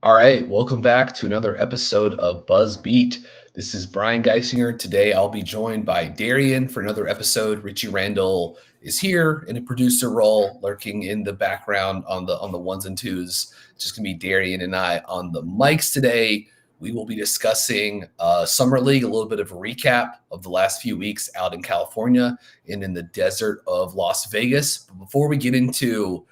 All right, welcome back to another episode of Buzz Beat. This is Brian Geisinger. Today I'll be joined by Darian for another episode. Richie Randall is here in a producer role, lurking in the background on the ones and twos. It's just gonna be Darian and I on the mics today. We will be discussing Summer League, a little bit of a recap of the last few weeks out in California and in the desert of Las Vegas. But before we get into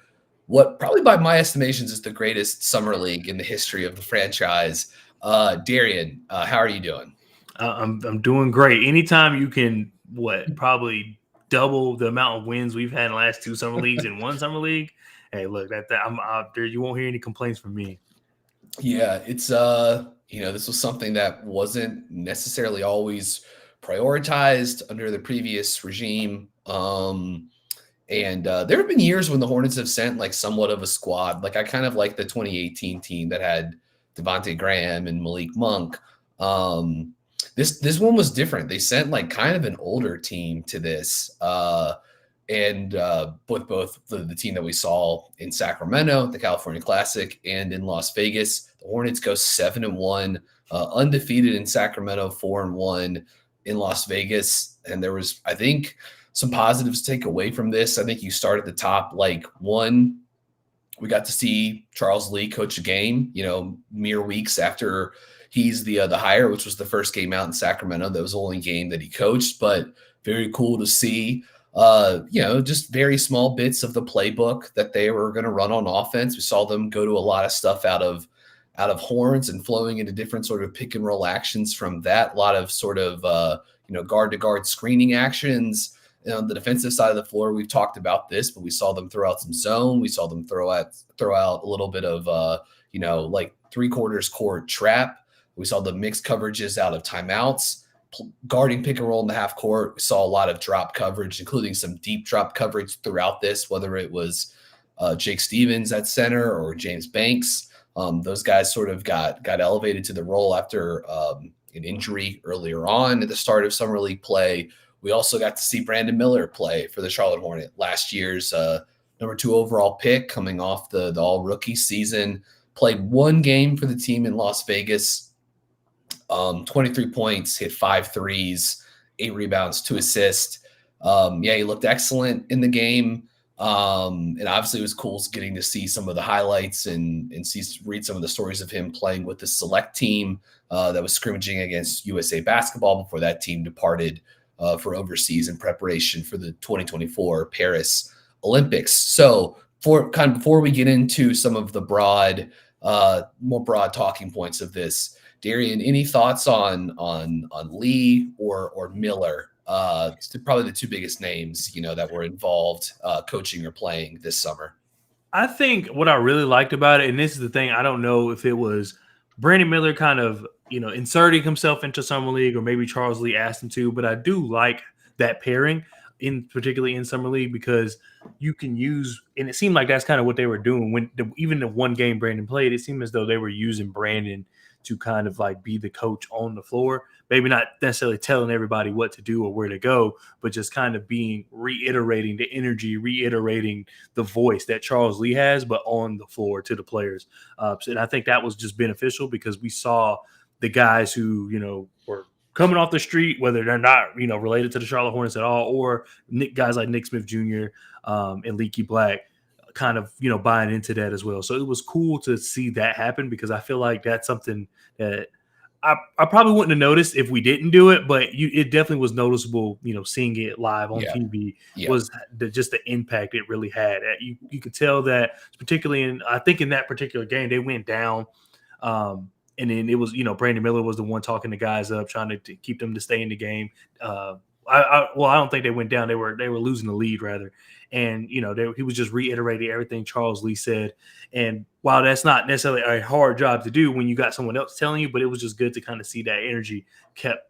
what probably by my estimations is the greatest summer league in the history of the franchise. Darian, how are you doing? I'm doing great. Anytime you can probably double the amount of wins we've had in the last two summer leagues in one summer league. Hey, look, I'm out there. You won't hear any complaints from me. Yeah, it's this was something that wasn't necessarily always prioritized under the previous regime. And there have been years when the Hornets have sent like somewhat of a squad. Like I kind of like the 2018 team that had Devontae Graham and Malik Monk. This one was different. They sent like kind of an older team to this. And with both the team that we saw in Sacramento, the California Classic, and in Las Vegas, the Hornets go 7-1, undefeated in Sacramento, 4-1 in Las Vegas. And there was, I think, some positives to take away from this. I think you start at the top. Like one, we got to see Charles Lee coach a game, mere weeks after he's the hire, which was the first game out in Sacramento. That was the only game that he coached, but very cool to see. Just very small bits of the playbook that they were going to run on offense. We saw them go to a lot of stuff out of horns and flowing into different sort of pick and roll actions from that. A lot of sort of guard to guard screening actions. On the defensive side of the floor, we've talked about this, but we saw them throw out some zone. We saw them throw out a little bit of like 3/4 court trap. We saw the mixed coverages out of timeouts, guarding pick and roll in the half court. We saw a lot of drop coverage, including some deep drop coverage throughout this, whether it was Jake Stevens at center or James Banks. Those guys sort of got elevated to the role after an injury earlier on at the start of summer league play. We also got to see Brandon Miller play for the Charlotte Hornets, last year's number 2 overall pick, coming off the all-rookie season. Played one game for the team in Las Vegas, 23 points, hit 5 threes, 8 rebounds, 2 assists. He looked excellent in the game. And obviously it was cool getting to see some of the highlights and read some of the stories of him playing with the select team that was scrimmaging against USA Basketball before that team departed for overseas in preparation for the 2024 Paris Olympics. So before we get into some of the more broad talking points of this, Darian, any thoughts on Lee or Miller? Probably the two biggest names, that were involved coaching or playing this summer. I think what I really liked about it, and this is the thing, I don't know if it was Brandon Miller kind of, inserting himself into Summer League, or maybe Charles Lee asked him to, but I do like that pairing, particularly in Summer League, because you can use, and it seemed like that's kind of what they were doing when even the one game Brandon played. It seemed as though they were using Brandon to kind of like be the coach on the floor, maybe not necessarily telling everybody what to do or where to go, but just kind of reiterating the energy, reiterating the voice that Charles Lee has, but on the floor to the players. And I think that was just beneficial because we saw the guys who, were coming off the street, whether they're not, related to the Charlotte Hornets at all, or guys like Nick Smith Jr. And Leaky Black, kind of, buying into that as well. So it was cool to see that happen because I feel like that's something that I probably wouldn't have noticed if we didn't do it, but it definitely was noticeable, seeing it live on TV was just the impact it really had. You could tell that, particularly I think in that particular game, they went down. And then it was, Brandon Miller was the one talking the guys up, trying to keep them to stay in the game. I don't think they went down. They were losing the lead rather. And, he was just reiterating everything Charles Lee said. And while that's not necessarily a hard job to do when you got someone else telling you, but it was just good to kind of see that energy kept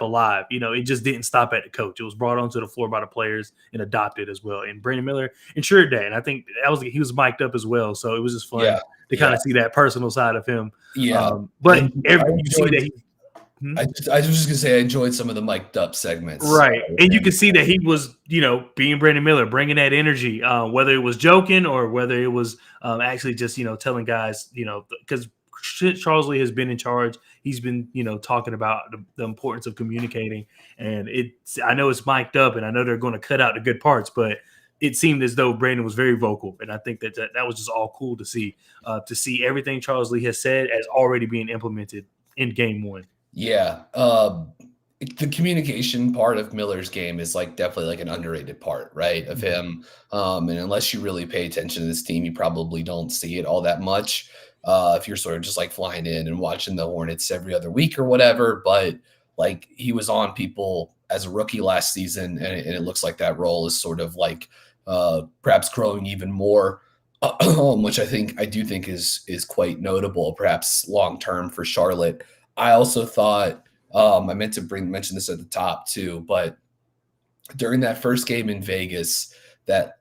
alive. It just didn't stop at the coach. It was brought onto the floor by the players and adopted as well. And Brandon Miller ensured that. And I think he was mic'd up as well. So it was just fun to kind of see that personal side of him. Yeah. But you see that Mhm. I was just gonna say I enjoyed some of the mic'd up segments. Right, and you could see that he was, being Brandon Miller, bringing that energy, whether it was joking or whether it was actually just, telling guys, because Charles Lee has been in charge. He's been, talking about the importance of communicating, and I know it's mic'd up, and I know they're going to cut out the good parts, but it seemed as though Brandon was very vocal, and I think that was just all cool to see everything Charles Lee has said as already being implemented in Game 1. Yeah. The communication part of Miller's game is like definitely like an underrated part, right? Of Mhm. him. And unless you really pay attention to this team, you probably don't see it all that much. If you're sort of just like flying in and watching the Hornets every other week or whatever. But like he was on people as a rookie last season, and it looks like that role is sort of like perhaps growing even more. Which I do think is quite notable, perhaps long term for Charlotte. I also thought I meant to mention this at the top too, but during that first game in Vegas that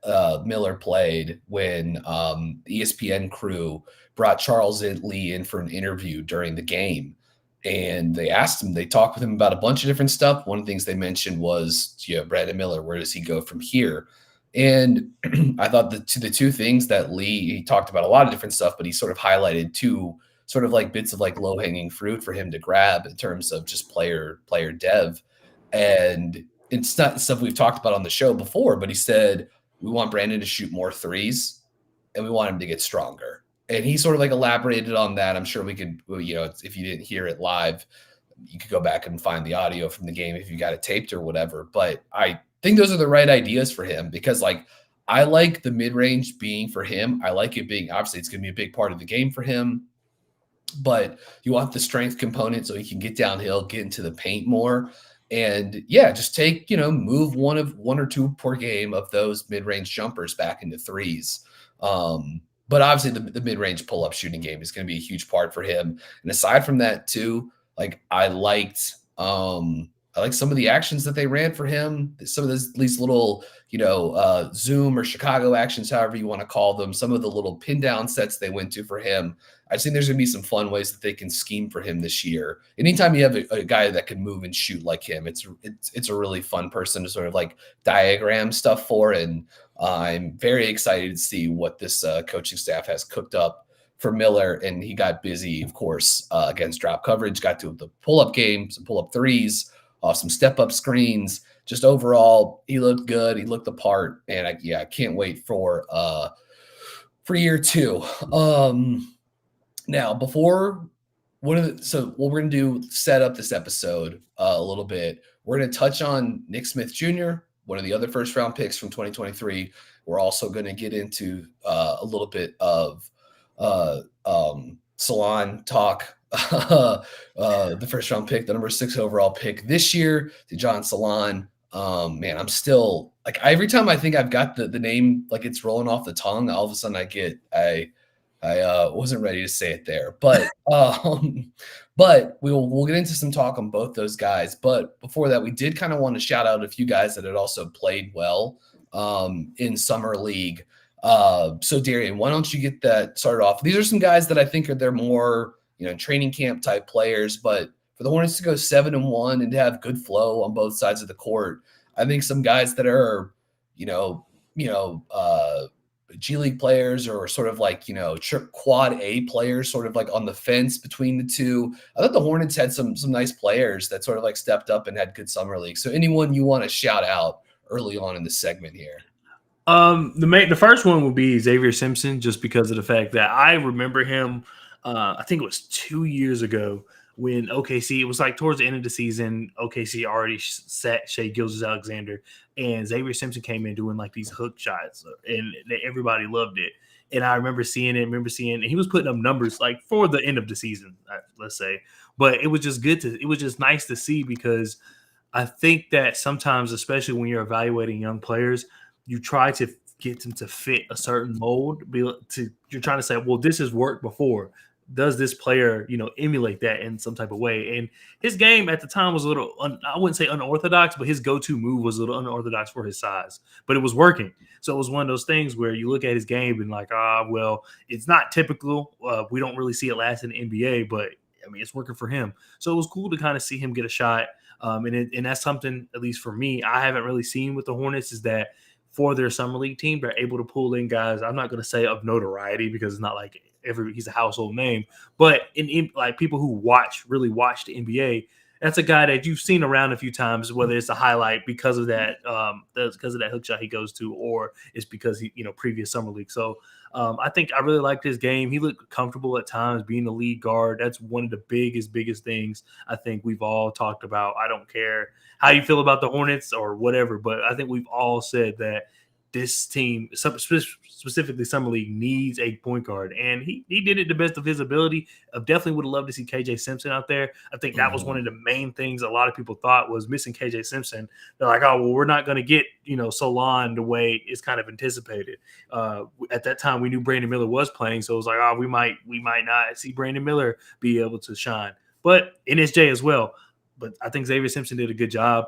Miller played when the ESPN crew brought Charles Lee in for an interview during the game. And they talked with him about a bunch of different stuff. One of the things they mentioned was, Brandon Miller, where does he go from here? And I thought the two things that he talked about a lot of different stuff, but he sort of highlighted two sort of like bits of like low hanging fruit for him to grab in terms of just player dev. And it's not stuff we've talked about on the show before, but he said, we want Brandon to shoot more threes and we want him to get stronger. And he sort of like elaborated on that. I'm sure we could, if you didn't hear it live, you could go back and find the audio from the game if you got it taped or whatever. But I think those are the right ideas for him because, like, I like the mid range being for him. I like it being, obviously, it's going to be a big part of the game for him, but you want the strength component so he can get downhill, get into the paint more. And yeah, just take, move one or two per game of those mid-range jumpers back into threes. But obviously the mid-range pull-up shooting game is going to be a huge part for him. And aside from that, too, like I like some of the actions that they ran for him, some of these little, Zoom or Chicago actions, however you want to call them, some of the little pin down sets they went to for him. I think there's going to be some fun ways that they can scheme for him this year. Anytime you have a guy that can move and shoot like him, it's a really fun person to sort of like diagram stuff for. And I'm very excited to see what this coaching staff has cooked up for Miller. And he got busy, of course, against drop coverage, got to the pull-up game, some pull-up threes, some step-up screens. Just overall, he looked good. He looked the part. And I can't wait for year two. Now, before so what we're going to do, set up this episode a little bit. We're going to touch on Nick Smith Jr., one of the other first round picks from 2023. We're also going to get into a little bit of Salon talk. The first round pick, the number 6 overall pick this year, to John Salon. Man, I'm still like every time I think I've got the name like it's rolling off the tongue, all of a sudden I wasn't ready to say it there, but we'll get into some talk on both those guys. But before that, we did kind of want to shout out a few guys that had also played well in summer league. So Darian, why don't you get that started off? These are some guys that I think they're more training camp type players, but for the Hornets to go 7-1 and to have good flow on both sides of the court, I think some guys that are G League players or sort of like, quad A players sort of like on the fence between the two. I thought the Hornets had some nice players that sort of like stepped up and had good summer league. So anyone you want to shout out early on in the segment here? The first one would be Xavier Simpson, just because of the fact that I remember him. I think it was 2 years ago when OKC, it was like towards the end of the season, OKC already sat Shai Gilgeous-Alexander, and Xavier Simpson came in doing like these hook shots, and everybody loved it. And I remember seeing and he was putting up numbers like for the end of the season, let's say. But it was just it was just nice to see, because I think that sometimes, especially when you're evaluating young players, you try to get them to fit a certain mold. You're trying to say, well, this has worked before. Does this player, emulate that in some type of way? And his game at the time was a little, I wouldn't say unorthodox, but his go-to move was a little unorthodox for his size, but it was working. So it was one of those things where you look at his game and like, well, it's not typical. We don't really see it last in the NBA, but I mean, it's working for him. So it was cool to kind of see him get a shot. And that's something, at least for me, I haven't really seen with the Hornets, is that for their summer league team, they're able to pull in guys. I'm not going to say of notoriety, because it's not like he's a household name, but in like people who really watch the NBA. That's a guy that you've seen around a few times, whether it's a highlight because of that hook shot he goes to, or it's because he, previous summer league. So I think I really liked his game. He looked comfortable at times being the lead guard. That's one of the biggest things I think we've all talked about. I don't care how you feel about the Hornets or whatever, but I think we've all said that this team, specifically Summer League, needs a point guard. And he did it the best of his ability. I definitely would have loved to see KJ Simpson out there. I think that was one of the main things a lot of people thought was missing KJ Simpson. They're like, oh, well, we're not going to get, Solon the way it's kind of anticipated. At that time, we knew Brandon Miller was playing. So it was like, oh, we might not see Brandon Miller be able to shine. But NSJ as well. But I think Xavier Simpson did a good job.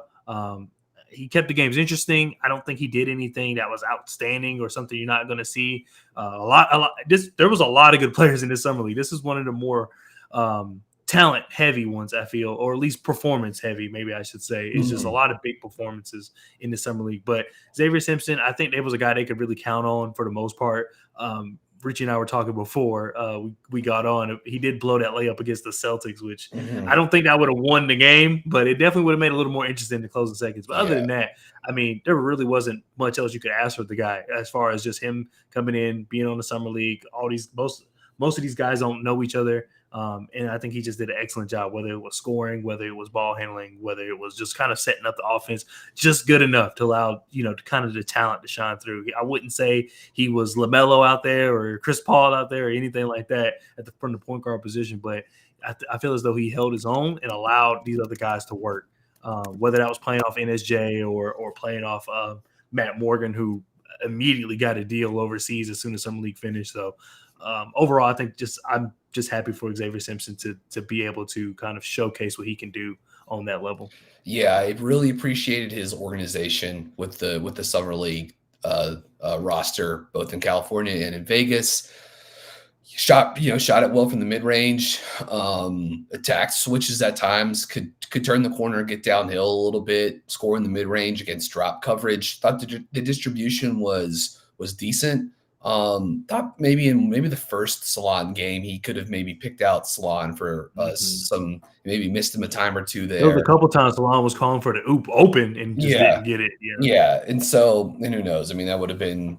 He kept the games interesting. I don't think he did anything that was outstanding or something you're not going to see. There was a lot of good players in this summer league. This is one of the more talent heavy ones, I feel, or at least performance heavy, maybe I should say. It's just a lot of big performances in the summer league. But Xavier Simpson, I think there was a guy they could really count on for the most part. Richie and I were talking before we got on. He did blow that layup against the Celtics, which I don't think that would have won the game, but it definitely would have made it a little more interesting in the closing seconds. But other than that, I mean, there really wasn't much else you could ask for the guy as far as just him coming in, being on the summer league. Most of these guys don't know each other. And I think he just did an excellent job, whether it was scoring, whether it was ball handling, whether it was just kind of setting up the offense, just good enough to allow, kind of the talent to shine through. I wouldn't say he was LaMelo out there or Chris Paul out there or anything like that from the point guard position, but I feel as though he held his own and allowed these other guys to work, whether that was playing off NSJ or playing off Matt Morgan, who immediately got a deal overseas as soon as Summer League finished. So overall, I think I'm just happy for Xavier Simpson to be able to kind of showcase what he can do on that level. Yeah, I really appreciated his organization with the Summer League roster, both in California and in Vegas. Shot it well from the mid range. Attacked switches at times, could turn the corner, get downhill a little bit, score in the mid range against drop coverage. Thought the distribution was decent. Thought maybe the first Salon game he could have maybe picked out Salon for some, maybe missed him a time or two there. There was a couple times Salon was calling for the oop open and just didn't get it. Yeah, and who knows? I mean, that would have been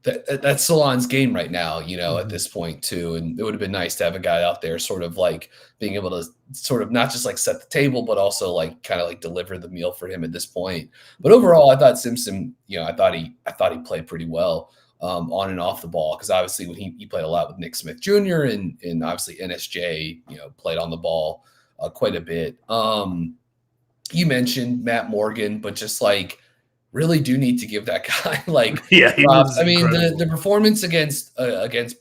that's Salon's game right now, at this point too. And it would have been nice to have a guy out there sort of like being able to sort of not just like set the table, but also like kind of like deliver the meal for him at this point. But overall, I thought Simpson, I thought he played pretty well. On and off the ball, because obviously when he played a lot with Nick Smith Jr. and obviously NSJ, played on the ball quite a bit. You mentioned Matt Morgan, but just like really do need to give that guy the performance against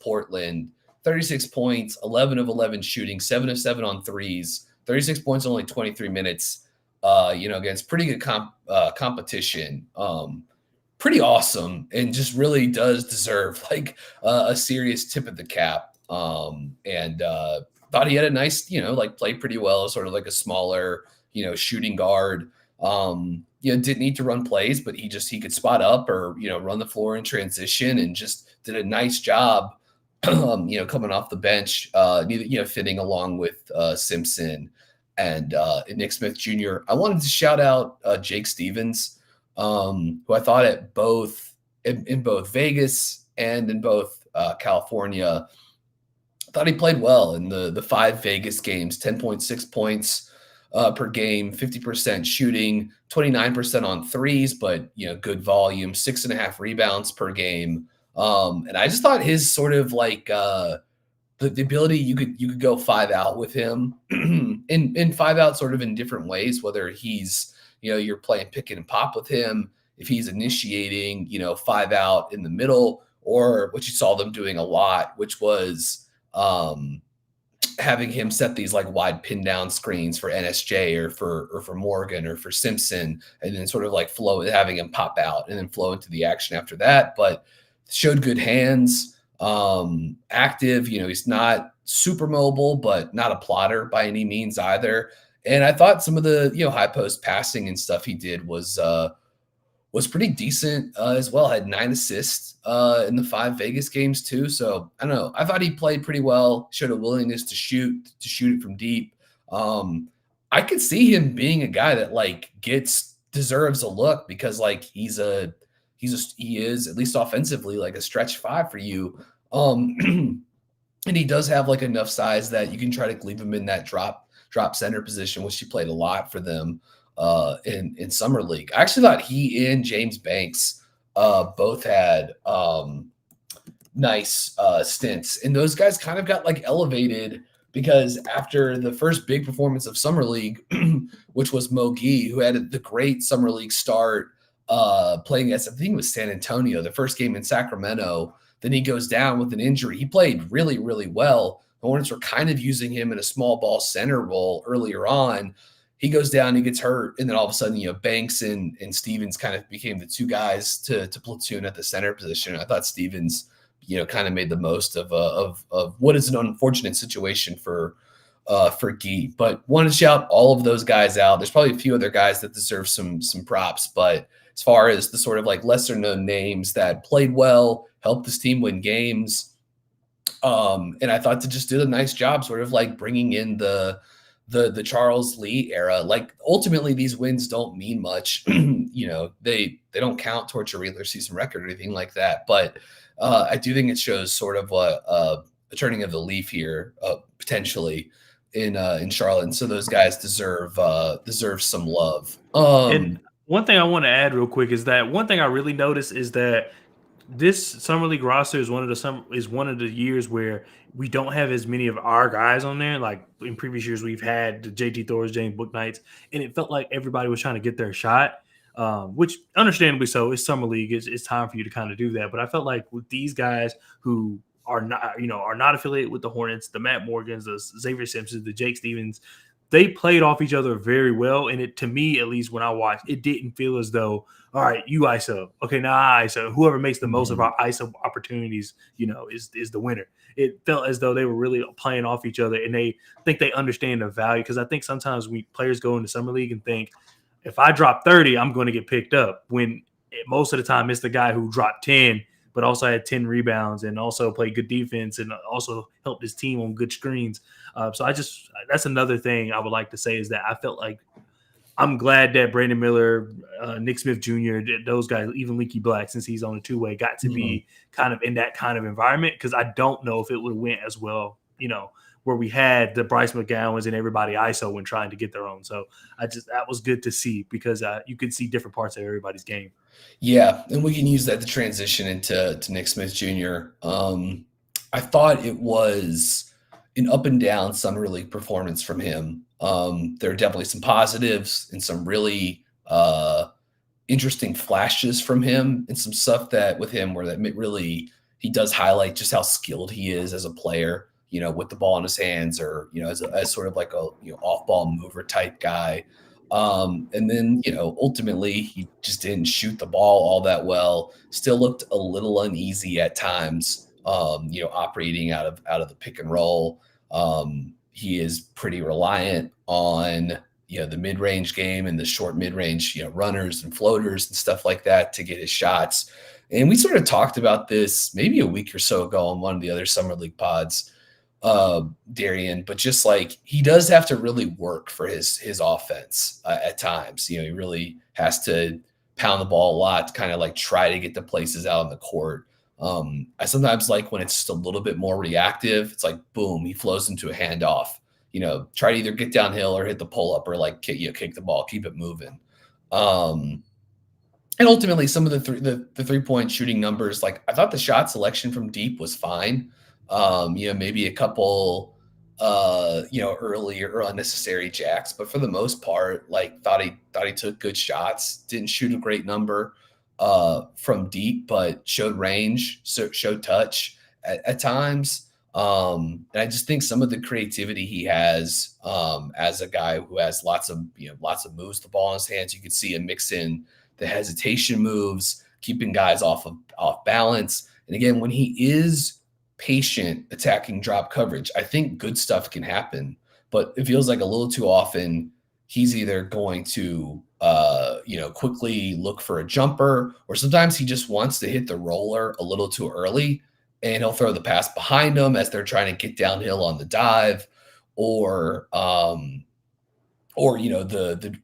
Portland, 36 points, 11 of 11 shooting, 7 of 7 on threes, 36 points, only 23 minutes, against pretty good competition. Pretty awesome, and just really does deserve like a serious tip of the cap. And thought he had a nice, played pretty well, sort of like a smaller, shooting guard. Didn't need to run plays, but he could spot up or, run the floor in transition, and just did a nice job, coming off the bench, fitting along with Simpson and Nick Smith Jr. I wanted to shout out Jake Stevens, who I thought in both Vegas and in both California, I thought he played well in the 5 Vegas games, 10.6 points per game, 50% shooting, 29% on threes, but good volume, 6.5 rebounds per game. And I just thought his sort of like the ability you could go 5 out with him in 5 out sort of in different ways, whether he's you're playing pick and pop with him, if he's initiating, 5 out in the middle, or what you saw them doing a lot, which was having him set these like wide pin down screens for NSJ or for Morgan or for Simpson, and then sort of like having him pop out and then flow into the action after that. But showed good hands, Active, he's not super mobile, but not a plotter by any means either. And I thought some of the high post passing and stuff he did was pretty decent as well. Had 9 assists in the 5 Vegas games too. So I don't know. I thought he played pretty well. Showed a willingness to shoot it from deep. Um, I could see him being a guy that like deserves a look because like he is at least offensively like a stretch five for you. Um, and he does have like enough size that you can try to leave him in that drop center position, which he played a lot for them in summer league. I actually thought he and James Banks both had nice stints, and those guys kind of got like elevated because after the first big performance of summer league, which was Mo Gee, who had the great summer league start playing as I think it was San Antonio, the first game in Sacramento. Then he goes down with an injury. He played really, really well. The Hornets were kind of using him in a small ball center role earlier on. He goes down, he gets hurt, and then all of a sudden, Banks and Stevens kind of became the two guys to platoon at the center position. I thought Stevens, kind of made the most of what is an unfortunate situation for Gee. But wanted to shout all of those guys out. There's probably a few other guys that deserve some props, but as far as the sort of like lesser known names that played well, helped this team win games. And I thought to just did a nice job sort of like bringing in the Charles Lee era. Like ultimately these wins don't mean much. They don't count towards your regular season record or anything like that. But I do think it shows sort of a turning of the leaf here, potentially in Charlotte. And so those guys deserve some love. And one thing I want to add real quick is that one thing I really noticed is that this summer league roster is one of the years where we don't have as many of our guys on there. Like in previous years, we've had the JT Thors, James Booknights, and it felt like everybody was trying to get their shot, which understandably so. It's summer league; it's time for you to kind of do that. But I felt like with these guys who are not affiliated with the Hornets, the Matt Morgans, the Xavier Simpsons, the Jake Stevens, they played off each other very well. And it, to me, at least when I watched, it didn't feel as though, all right, you ISO. Okay, now I ISO. Whoever makes the most of our ISO opportunities, is the winner. It felt as though they were really playing off each other, and they think they understand the value. Because I think sometimes players go into summer league and think, if I drop 30, I'm going to get picked up. When most of the time it's the guy who dropped 10, but also had 10 rebounds and also played good defense and also helped his team on good screens. So that's another thing I would like to say is that I felt like I'm glad that Brandon Miller, Nick Smith Jr., those guys, even Leaky Black, since he's on a two-way, got to be kind of in that kind of environment, because I don't know if it would have went as well, where we had the Bryce McGowans and everybody ISO when trying to get their own. So that was good to see, because you could see different parts of everybody's game. Yeah, and we can use that to transition into Nick Smith Jr. I thought it was an up and down summer league performance from him. There are definitely some positives and some really interesting flashes from him, and some stuff that with him where that really he does highlight just how skilled he is as a player. With the ball in his hands, or as sort of like a off ball mover type guy. And then, ultimately he just didn't shoot the ball all that well. Still looked a little uneasy at times, operating out of the pick and roll. He is pretty reliant on, the mid-range game and the short mid-range, runners and floaters and stuff like that to get his shots. And we sort of talked about this maybe a week or so ago on one of the other summer league pods, Darian, but just like he does have to really work for his offense at times. He really has to pound the ball a lot to kind of like try to get the places out on the court. I sometimes like when it's just a little bit more reactive. It's like boom, he flows into a handoff. Try to either get downhill or hit the pull up, or like kick the ball, keep it moving. And ultimately, some of the 3-point shooting numbers, like I thought the shot selection from deep was fine. Maybe a couple, early or unnecessary jacks, but for the most part, like thought he took good shots. Didn't shoot a great number from deep, but showed range, showed touch at times. And I just think some of the creativity he has as a guy who has lots of moves, the ball in his hands. You could see him mix in the hesitation moves, keeping guys off balance. And again, when he is patient attacking drop coverage, I think good stuff can happen. But it feels like a little too often he's either going to quickly look for a jumper, or sometimes he just wants to hit the roller a little too early, and he'll throw the pass behind him as they're trying to get downhill on the dive, or the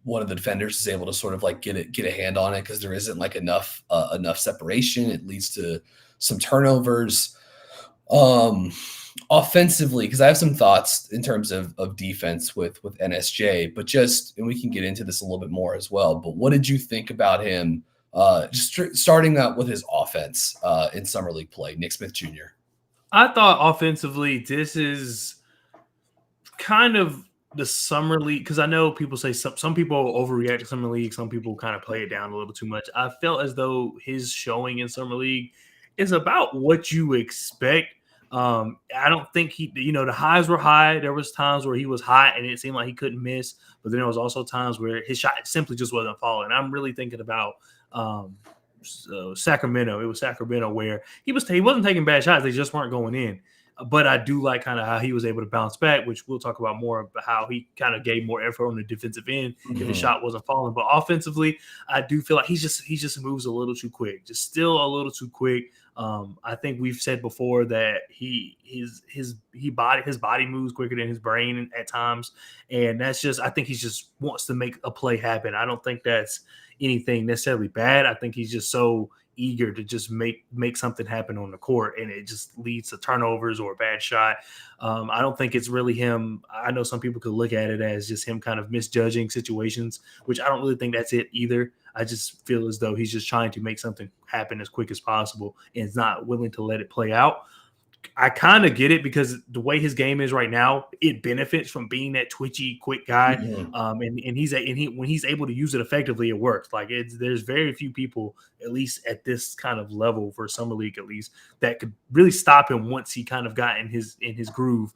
one of the defenders is able to sort of like get a hand on it because there isn't like enough separation. It leads to some turnovers. Offensively, because I have some thoughts in terms of defense with NSJ, but and we can get into this a little bit more as well. But what did you think about him? Starting out with his offense in summer league play, Nick Smith Jr. I thought offensively, this is kind of the summer league, because I know people say some people overreact to summer league, some people kind of play it down a little too much. I felt as though his showing in summer league is about what you expect. I don't think the highs were high. There was times where he was hot and it seemed like he couldn't miss, but then there was also times where his shot simply just wasn't falling. I'm really thinking about Sacramento. It was Sacramento where he wasn't taking bad shots; they just weren't going in. But I do like kind of how he was able to bounce back, which we'll talk about more about how he kind of gave more effort on the defensive end if his shot wasn't falling. But offensively, I do feel like he just moves a little too quick, just still a little too quick. I think we've said before that his body moves quicker than his brain at times, and that's just, I think he just wants to make a play happen. I don't think that's anything necessarily bad. I think he's just so eager to just make something happen on the court, and it just leads to turnovers or a bad shot. I don't think it's really him. I know some people could look at it as just him kind of misjudging situations, which I don't really think that's it either. I just feel as though he's just trying to make something happen as quick as possible and is not willing to let it play out. I kind of get it because the way his game is right now, it benefits from being that twitchy, quick guy. And when he's able to use it effectively, it works. Like there's very few people, at least at this kind of level for summer league, at least, that could really stop him once he kind of got in his groove.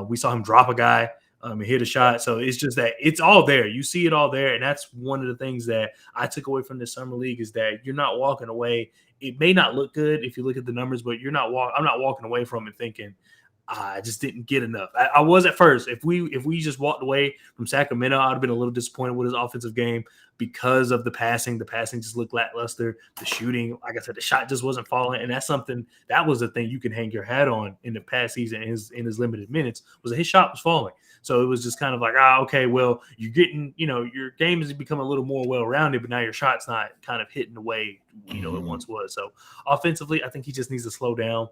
We saw him drop a guy. And hit a shot. So it's just that it's all there. You see it all there. And that's one of the things that I took away from this summer league is that you're not walking away. It may not look good if you look at the numbers, but I'm not walking away from it thinking I just didn't get enough. I was at first. If we just walked away from Sacramento, I'd have been a little disappointed with his offensive game because of the passing. The passing just looked lackluster. The shooting, like I said, the shot just wasn't falling. And that was the thing you can hang your hat on in the past season in his limited minutes, was that his shot was falling. So it was just kind of like, okay, well, you're getting, your game has become a little more well-rounded, but now your shot's not kind of hitting the way, it once was. So offensively, I think he just needs to slow down.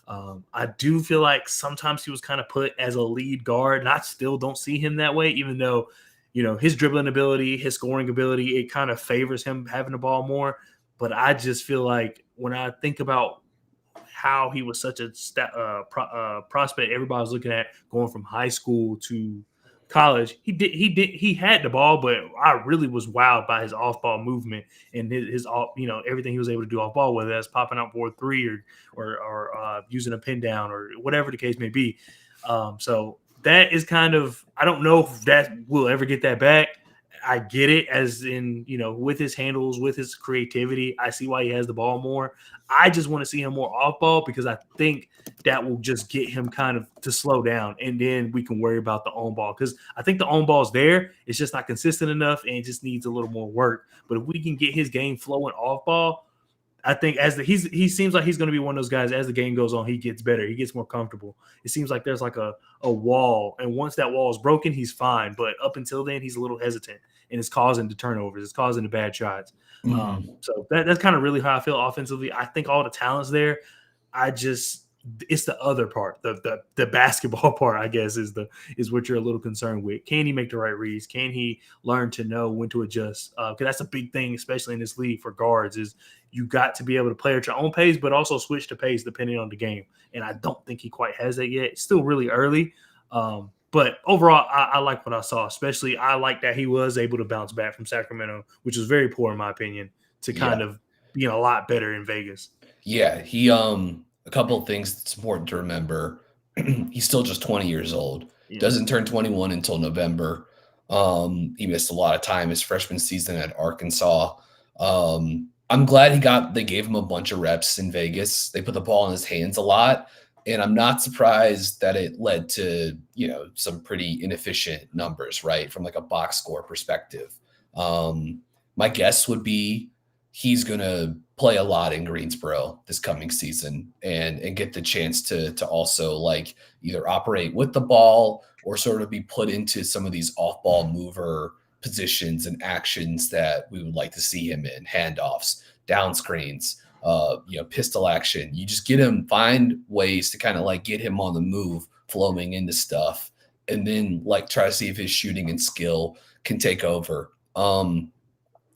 I do feel like sometimes he was kind of put as a lead guard, and I still don't see him that way, even though, his dribbling ability, his scoring ability, it kind of favors him having the ball more. But I just feel like when I think about how he was such a prospect everybody was looking at going from high school to college, he had the ball, but I really was wowed by his off-ball movement and his everything he was able to do off-ball, whether that's popping out for a three or using a pin down or whatever the case may be. So that is kind of, I don't know if that will ever get that back. I get it, as in, with his handles, with his creativity, I see why he has the ball more. I just want to see him more off ball because I think that will just get him kind of to slow down, and then we can worry about the on ball, because I think the on ball is there. It's just not consistent enough, and it just needs a little more work. But if we can get his game flowing off ball, I think he seems like he's going to be one of those guys. As the game goes on, he gets better. He gets more comfortable. It seems like there's like a wall, and once that wall is broken, he's fine. But up until then, he's a little hesitant, and it's causing the turnovers. It's causing the bad shots. So that's kind of really how I feel offensively. I think all the talent's there. It's the other part, the basketball part, I guess, is what you're a little concerned with. Can he make the right reads? Can he learn to know when to adjust? Because that's a big thing, especially in this league for guards, is you got to be able to play at your own pace, but also switch to pace depending on the game. And I don't think he quite has that yet. It's still really early. But overall, I like what I saw. Especially, I like that he was able to bounce back from Sacramento, which was very poor in my opinion, to kind of being a lot better in Vegas. Yeah, he a couple of things that's important to remember. He's still just 20 years old. Yeah. Doesn't turn 21 until November. He missed a lot of time his freshman season at Arkansas. I'm glad they gave him a bunch of reps in Vegas. They put the ball in his hands a lot. And I'm not surprised that it led to, some pretty inefficient numbers, right? From like a box score perspective. My guess would be he's going to play a lot in Greensboro this coming season and get the chance to also like either operate with the ball or sort of be put into some of these off-ball mover positions and actions that we would like to see him in, handoffs, down screens, pistol action. You just get him, find ways to kind of like get him on the move, flowing into stuff, and then like try to see if his shooting and skill can take over.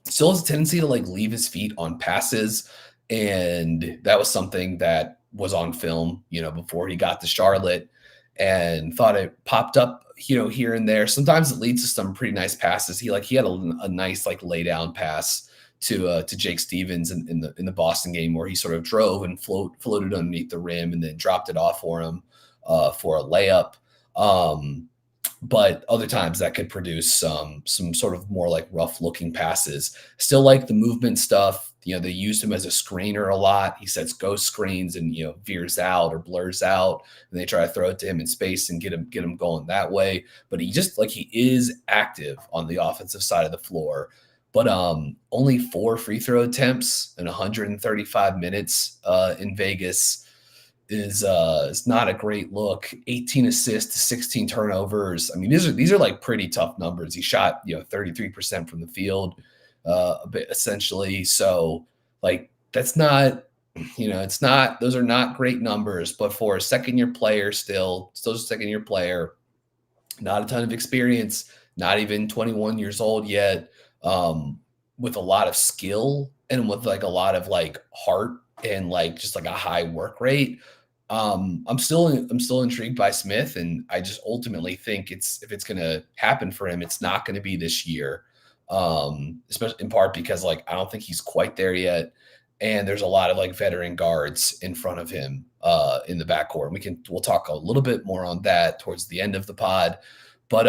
Still has a tendency to like leave his feet on passes. And that was something that was on film, before he got to Charlotte, and thought it popped up, here and there. Sometimes it leads to some pretty nice passes. He had a nice like lay down pass to Jake Stevens in the Boston game, where he sort of drove and floated underneath the rim and then dropped it off for him for a layup. But other times that could produce some sort of more like rough looking passes. Still like the movement stuff. They used him as a screener a lot. He sets ghost screens and veers out or blurs out, and they try to throw it to him in space and get him going that way. But he is active on the offensive side of the floor. But only 4 free throw attempts in 135 minutes in Vegas is not a great look. 18 assists to 16 turnovers. I mean, these are like pretty tough numbers. He shot 33% from the field, a bit essentially. So like that's not, it's not, those are not great numbers. But for a second year player, still a second year player, not a ton of experience, not even 21 years old yet, with a lot of skill and with like a lot of like heart and like just like a high work rate. I'm still intrigued by Smith, and I just ultimately think if it's going to happen for him, it's not going to be this year. Especially in part because like I don't think he's quite there yet, and there's a lot of like veteran guards in front of him in the backcourt. We'll talk a little bit more on that towards the end of the pod, but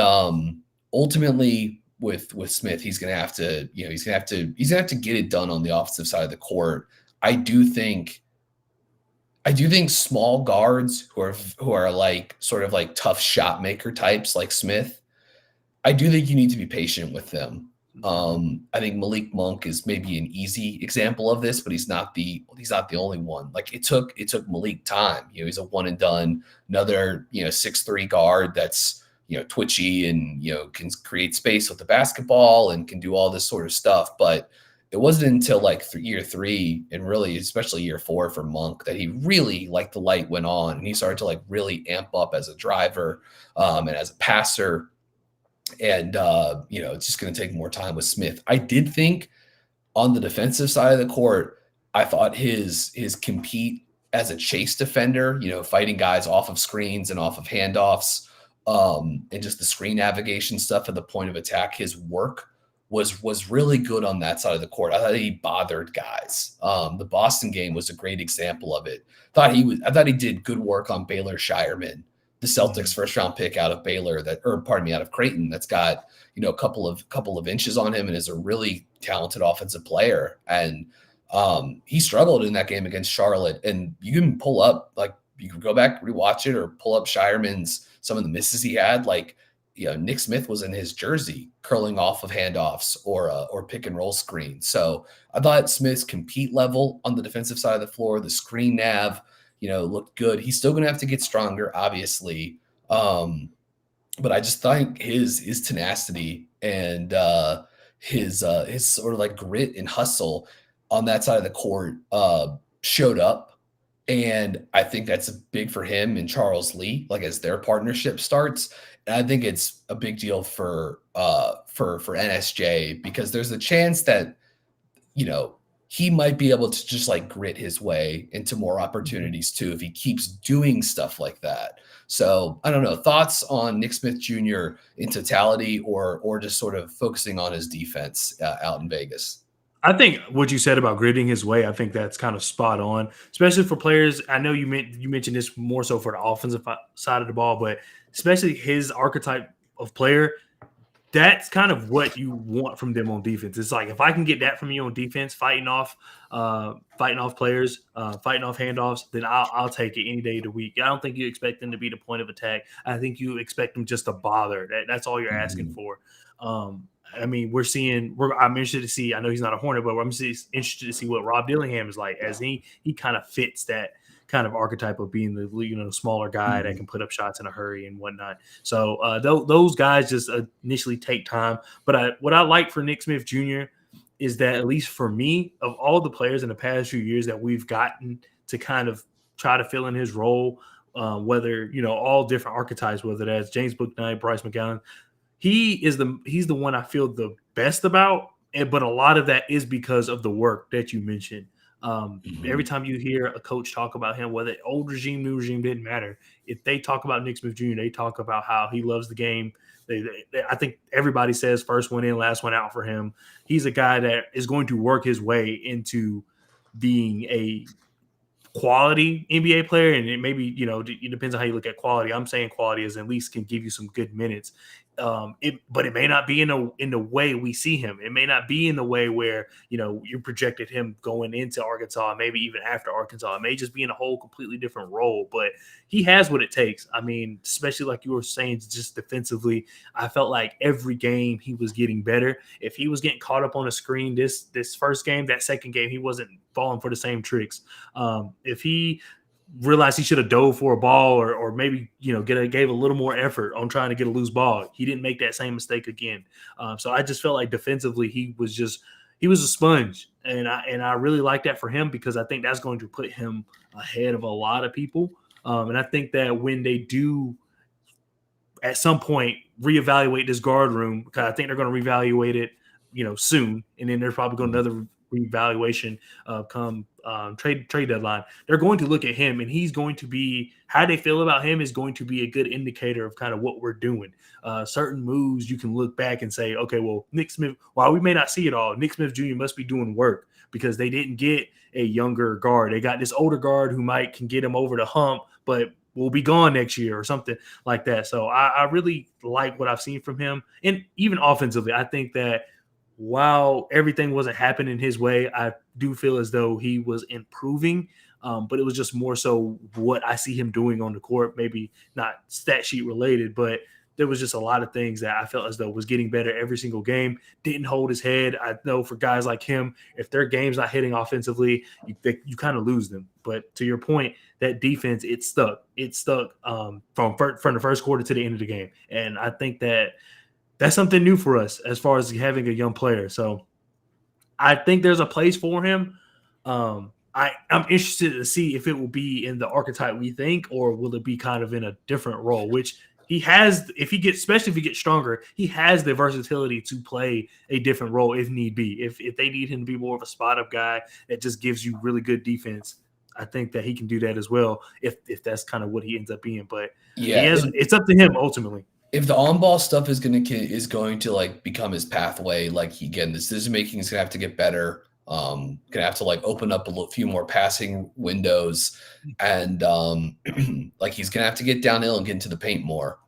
ultimately with Smith, he's going to have to get it done on the offensive side of the court. I do think small guards who are like sort of like tough shot maker types like Smith, I do think you need to be patient with them. I think Malik Monk is maybe an easy example of this, but he's not the only one. Like it took Malik time. He's a one and done, another 6'3" guard that's twitchy and can create space with the basketball and can do all this sort of stuff, but it wasn't until like year 3 and really especially year 4 for Monk that he really like the light went on and he started to like really amp up as a driver and as a passer. And it's just going to take more time with Smith. I did think on the defensive side of the court, I thought his compete as a chase defender, fighting guys off of screens and off of handoffs, and just the screen navigation stuff at the point of attack, his work was really good on that side of the court. I thought he bothered guys. The Boston game was a great example of it. I thought he did good work on Baylor Shireman, the Celtics first round pick out of Baylor out of Creighton, that's got, a couple of inches on him and is a really talented offensive player. And he struggled in that game against Charlotte. And you can pull up, like you can go back, rewatch it, or pull up Shireman's, some of the misses he had. Like, Nick Smith was in his jersey curling off of handoffs or pick and roll screen. So I thought Smith's compete level on the defensive side of the floor, the screen nav, looked good. He's still going to have to get stronger, obviously. But I just think his tenacity and his sort of like grit and hustle on that side of the court showed up. And I think that's big for him and Charles Lee, like as their partnership starts. And I think it's a big deal for NSJ because there's a chance that, he might be able to just like grit his way into more opportunities too if he keeps doing stuff like that. So I don't know, thoughts on Nick Smith Jr. in totality or just sort of focusing on his defense out in Vegas? I think what you said about gritting his way, I think that's kind of spot on, especially for players. I know you mentioned this more so for the offensive side of the ball, but especially his archetype of player, that's kind of what you want from them on defense. It's like if I can get that from you on defense, fighting off players, fighting off handoffs, then I'll take it any day of the week. I don't think you expect them to be the point of attack. I think you expect them just to bother. That's all you're asking Mhm. for. I mean, I'm interested to see. I know he's not a Hornet, but I'm interested to see what Rob Dillingham is like, as he kind of fits that kind of archetype of being the smaller guy that Mhm. can put up shots in a hurry and whatnot. So those guys just initially take time. But what I like for Nick Smith Jr. is that, at least for me, of all the players in the past few years that we've gotten to kind of try to fill in his role, whether all different archetypes, whether that's James Bouknight, Bryce McGowan, he's the one I feel the best about. But a lot of that is because of the work that you mentioned. Every Mhm. time you hear a coach talk about him, whether old regime, new regime, didn't matter. If they talk about Nick Smith Jr., they talk about how he loves the game. I think everybody says first one in, last one out for him. He's a guy that is going to work his way into being a quality NBA player, and it maybe it depends on how you look at quality. I'm saying quality is at least can give you some good minutes. But it may not be in the way we see him. It may not be in the way where you projected him going into Arkansas, maybe even after Arkansas. It may just be in a whole completely different role. But he has what it takes. I mean, especially like you were saying, just defensively, I felt like every game he was getting better. If he was getting caught up on a screen this first game, that second game he wasn't falling for the same tricks. If he realized he should have dove for a ball, or maybe gave a little more effort on trying to get a loose ball, he didn't make that same mistake again. So I just felt like defensively he was a sponge, and I really like that for him, because I think that's going to put him ahead of a lot of people. And I think that when they do at some point reevaluate this guard room, because I think they're going to reevaluate it, soon, and then there's probably going to another reevaluation come trade deadline. They're going to look at him, and he's going to be, how they feel about him is going to be a good indicator of kind of what we're doing. Certain moves you can look back and say, okay, well, Nick Smith, while we may not see it all, Nick Smith Jr. must be doing work, because they didn't get a younger guard. They got this older guard who can get him over the hump, but will be gone next year or something like that. So I really like what I've seen from him. And even offensively, I think that while everything wasn't happening his way, I do feel as though he was improving. But it was just more so what I see him doing on the court, maybe not stat sheet related, but there was just a lot of things that I felt as though was getting better every single game. Didn't hold his head. I know for guys like him, if their game's not hitting offensively, you kind of lose them. But to your point, that defense, it stuck. It stuck from the first quarter to the end of the game. And I think that that's something new for us as far as having a young player. So I think there's a place for him. I'm interested to see if it will be in the archetype we think, or will it be kind of in a different role, which he has. Especially if he gets stronger, he has the versatility to play a different role if need be. If they need him to be more of a spot up guy that just gives you really good defense, I think that he can do that as well, if that's kind of what he ends up being. But Yeah, it's up to him ultimately. if the on-ball stuff is going to like become his pathway, like again, the decision making is gonna have to get better. Gonna have to like open up a few more passing windows, and like he's gonna have to get downhill and get into the paint more.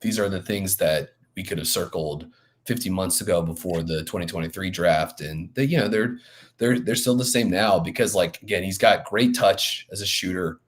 These are the things that we could have circled 50 months ago before the 2023 draft, and they're still the same now, because like again, he's got great touch as a shooter.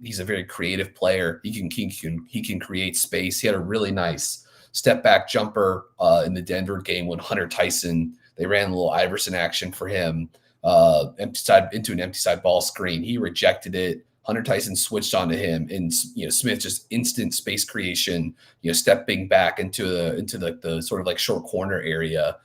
He's a very creative player. He can create space. He had a really nice step back jumper in the Denver game when Hunter Tyson, they ran a little Iverson action for him, empty side into an empty side ball screen. He rejected it. Hunter Tyson switched onto him, and Smith just instant space creation. Stepping back into the sort of like short corner area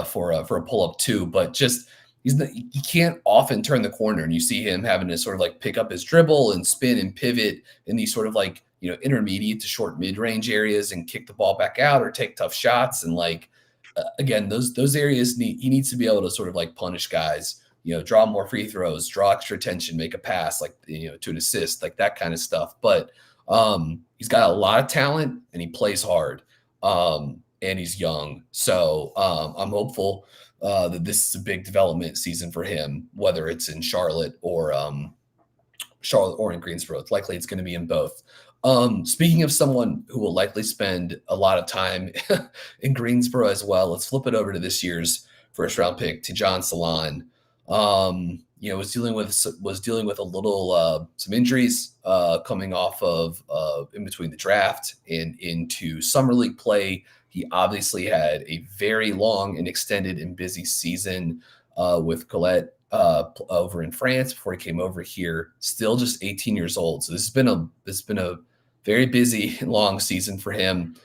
for a pull up two, but just he can't often turn the corner, and you see him having to sort of like pick up his dribble and spin and pivot in these sort of like intermediate to short mid range areas and kick the ball back out or take tough shots. And like again, those areas he needs to be able to sort of like punish guys, draw more free throws, draw extra attention, make a pass like to an assist, like that kind of stuff. But he's got a lot of talent and he plays hard, and he's young, so I'm hopeful that this is a big development season for him, whether it's in Charlotte or in Greensboro. It's likely it's going to be in both. Speaking of someone who will likely spend a lot of time in Greensboro as well, let's flip it over to this year's first round pick to John Salon. Was dealing with a little some injuries coming off of in between the draft and into summer league play. He obviously had a very long and extended and busy season with Colette over in France before he came over here. Still just 18 years old, so this has been a very busy and long season for him.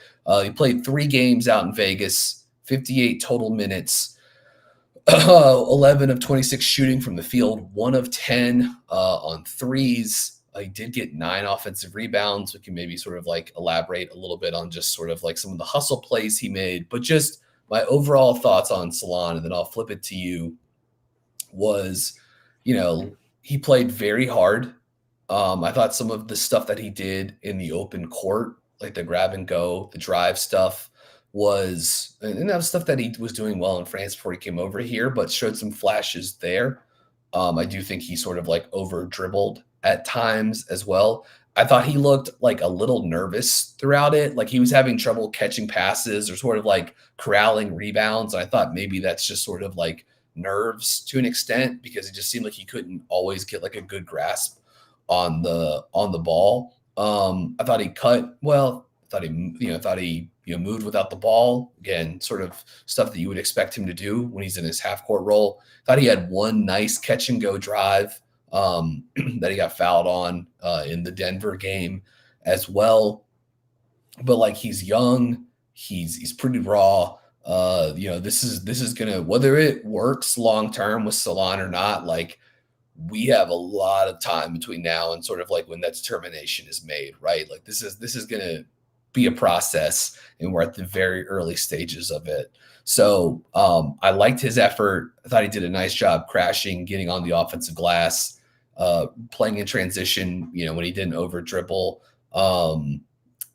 He played 3 games out in Vegas, 58 total minutes, 11 of 26 shooting from the field, 1 of 10 on threes. He did get 9 offensive rebounds. We can maybe sort of like elaborate a little bit on just sort of like some of the hustle plays he made, but just my overall thoughts on Salon, and then I'll flip it to you, was, he played very hard. I thought some of the stuff that he did in the open court, like the grab and go, the drive stuff, and that was stuff that he was doing well in France before he came over here, but showed some flashes there. I do think he sort of like over dribbled at times as well. I thought he looked like a little nervous throughout it. Like he was having trouble catching passes or sort of like corralling rebounds. And I thought maybe that's just sort of like nerves to an extent, because it just seemed like he couldn't always get like a good grasp on the ball. I thought he cut well. Thought he moved without the ball. Again, sort of stuff that you would expect him to do when he's in his half court role. Thought he had one nice catch and go drive that he got fouled on in the Denver game as well. But like, he's young, he's pretty raw. This is gonna, whether it works long term with Salon or not, like, we have a lot of time between now and sort of like when that determination is made, right? Like this is going to be a process, and we're at the very early stages of it. So I liked his effort. I thought he did a nice job crashing, getting on the offensive glass, playing in transition, when he didn't over dribble.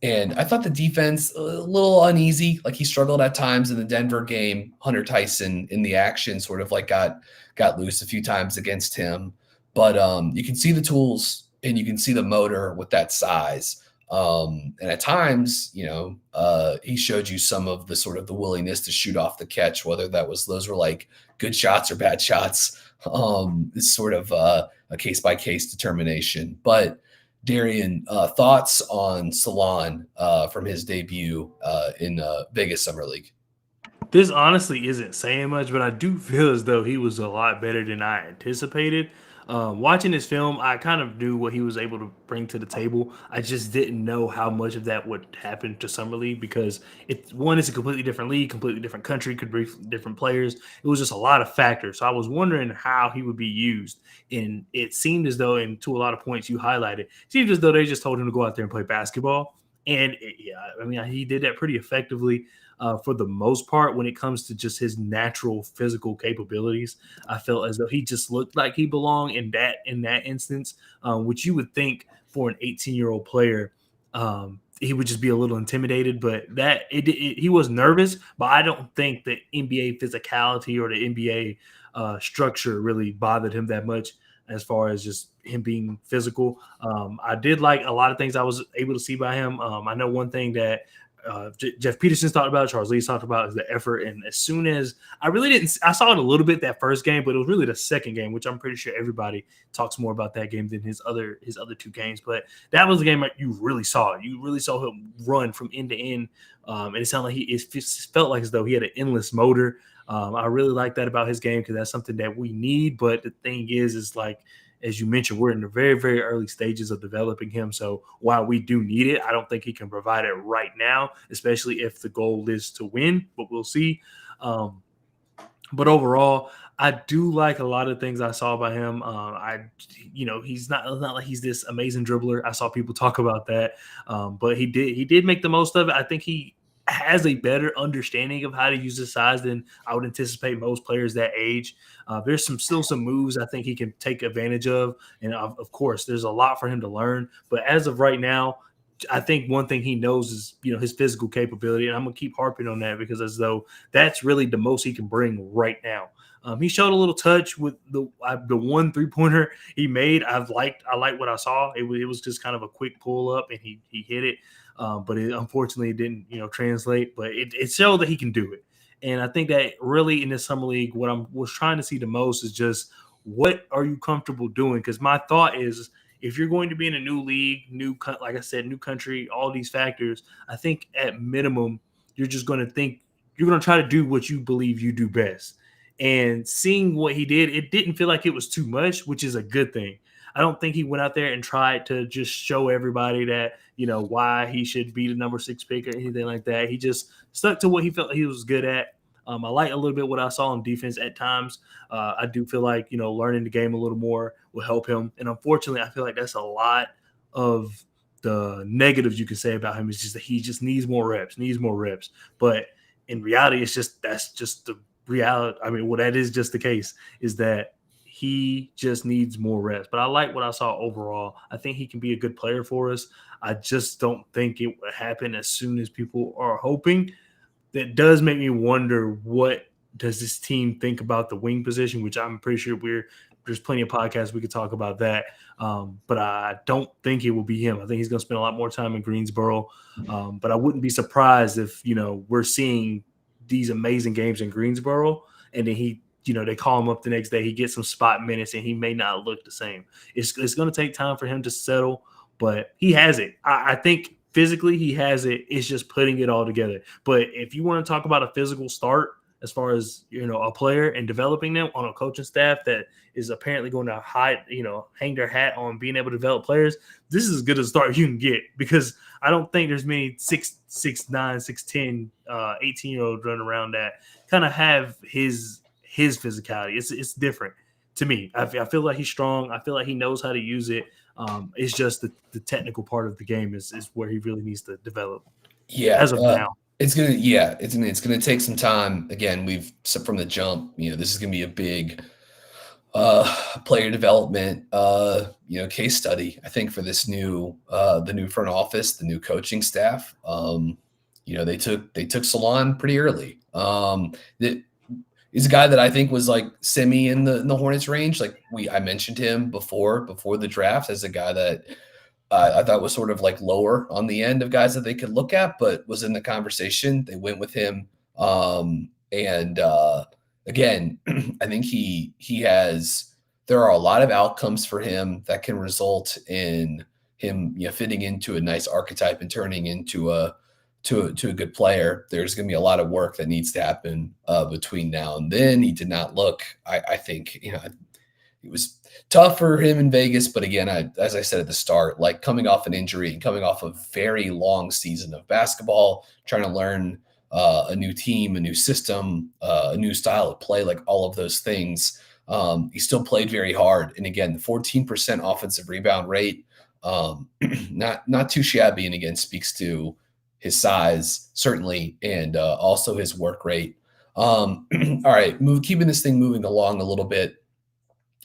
And I thought the defense a little uneasy. Like he struggled at times in the Denver game. Hunter Tyson in the action sort of like got loose a few times against him. But you can see the tools and you can see the motor with that size. And at times, he showed you some of the sort of the willingness to shoot off the catch, whether those were like good shots or bad shots. It's sort of a case by case determination. But Darian, thoughts on Salon from his debut in Vegas Summer League? This honestly isn't saying much, but I do feel as though he was a lot better than I anticipated. Watching his film, I kind of knew what he was able to bring to the table. I just didn't know how much of that would happen to Summer League, because it's a completely different league, completely different country, could be different players. It was just a lot of factors. So I was wondering how he would be used. And it seemed as though, and to a lot of points you highlighted, it seemed as though they just told him to go out there and play basketball. And he did that pretty effectively. For the most part, when it comes to just his natural physical capabilities, I felt as though he just looked like he belonged in that instance, which you would think for an 18-year-old player, he would just be a little intimidated. But he was nervous, but I don't think the NBA physicality or the NBA structure really bothered him that much, as far as just him being physical. I did like a lot of things I was able to see by him. I know one thing that Jeff Peterson's talked about, Charles Lee's talked about, is the effort. And as soon as I saw it a little bit that first game, but it was really the second game, which I'm pretty sure everybody talks more about that game than his other 2 games. But that was the game that you really saw it. You really saw him run from end to end. And it sounded like it felt like as though he had an endless motor. I really like that about his game, because that's something that we need. But the thing is like, as you mentioned, we're in the very, very early stages of developing him. So while we do need it, I don't think he can provide it right now, especially if the goal is to win, but we'll see. But overall, I do like a lot of things I saw by him. He's not like he's this amazing dribbler. I saw people talk about that, but he did make the most of it. I think he has a better understanding of how to use his size than I would anticipate most players that age. There's still some moves I think he can take advantage of. And of course, there's a lot for him to learn. But as of right now, I think one thing he knows is, his physical capability. And I'm going to keep harping on that, because as though that's really the most he can bring right now. He showed a little touch with the one 3-pointer he made. I like what I saw. It was just kind of a quick pull up, and he hit it. But it unfortunately didn't translate. But it showed that he can do it. And I think that really in the summer league, what I was trying to see the most is just what are you comfortable doing? Because my thought is, if you're going to be in a new league, like I said, new country, all these factors, I think at minimum you're just going to think you're going to try to do what you believe you do best. And seeing what he did, it didn't feel like it was too much, which is a good thing. I don't think he went out there and tried to just show everybody that, why he should be the number 6 pick or anything like that. He just stuck to what he felt he was good at. I like a little bit what I saw on defense at times. I do feel like, learning the game a little more will help him. And unfortunately, I feel like that's a lot of the negatives you can say about him, is just that he just needs more reps. But in reality, that's just the reality. I mean, that is just the case, is that he just needs more reps. But I like what I saw overall. I think he can be a good player for us. I just don't think it would happen as soon as people are hoping. That does make me wonder, what does this team think about the wing position, which I'm pretty sure there's plenty of podcasts we could talk about that. But I don't think it will be him. I think he's going to spend a lot more time in Greensboro. But I wouldn't be surprised if, we're seeing these amazing games in Greensboro, and then they call him up the next day, he gets some spot minutes, and he may not look the same. It's going to take time for him to settle, but he has it. I think physically he has it. It's just putting it all together. But if you want to talk about a physical start, as far as, a player and developing them on a coaching staff that is apparently going to hang their hat on being able to develop players, this is as good a start you can get, because I don't think there's many 6'9", 6'10", 18-year-olds running around that kind of have his physicality. It's different to me. I feel like he's strong. I feel like he knows how to use it. It's just the technical part of the game is where he really needs to develop. Yeah, as of now. It's gonna take some time. Again, from the jump, this is gonna be a big player development case study, I think, for this the new front office, the new coaching staff. They took Salon pretty early. He's a guy that I think was like semi in the Hornets range. Like I mentioned him before the draft as a guy that I thought was sort of like lower on the end of guys that they could look at, but was in the conversation. They went with him. Again, I think there are a lot of outcomes for him that can result in him, fitting into a nice archetype and turning into a good player. There's going to be a lot of work that needs to happen between now and then. He did not look, I think, it was tough for him in Vegas. But again, as I said at the start, like coming off an injury and coming off a very long season of basketball, trying to learn a new team, a new system, a new style of play, like all of those things, he still played very hard. And again, the 14% offensive rebound rate, not too shabby. And again, speaks to his size, certainly, and also his work rate. All right, keeping this thing moving along a little bit.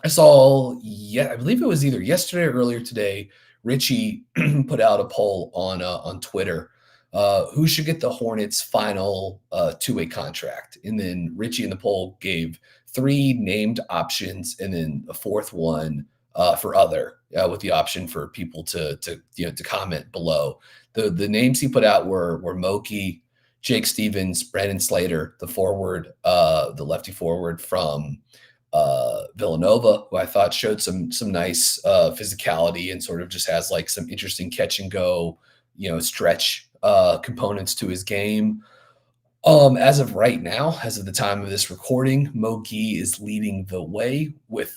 I believe it was either yesterday or earlier today, Richie put out a poll on Twitter. Who should get the Hornets' final two-way contract? And then Richie in the poll gave 3 named options, and then a 4th one for other, with the option for people to comment below. The names he put out were Moki, Jake Stevens, Brandon Slater, the lefty forward from Villanova, who I thought showed some nice physicality and sort of just has like some interesting catch and go, stretch components to his game. As of right now, as of the time of this recording, Moki is leading the way with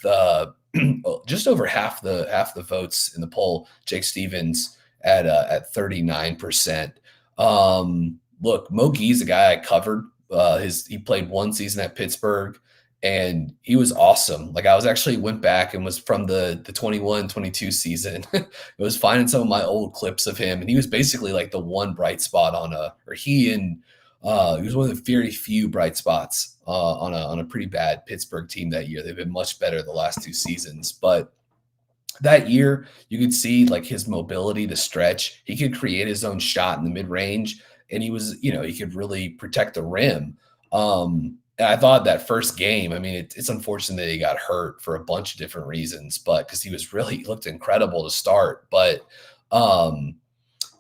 just over half the votes in the poll. Jake Stevens at 39%. Look, Moki's a guy I covered. He played 1 season at Pittsburgh, and he was awesome. Like I went back and was from the 21-22 season. I was finding some of my old clips of him, and he was basically like the one bright spot he was one of the very few bright spots on a pretty bad Pittsburgh team that year. They've been much better the last 2 seasons, but that year you could see like his mobility, the stretch. He could create his own shot in the mid range, and he could really protect the rim. I thought that first game, I mean, it's unfortunate that he got hurt for a bunch of different reasons, but because he looked incredible to start. But um,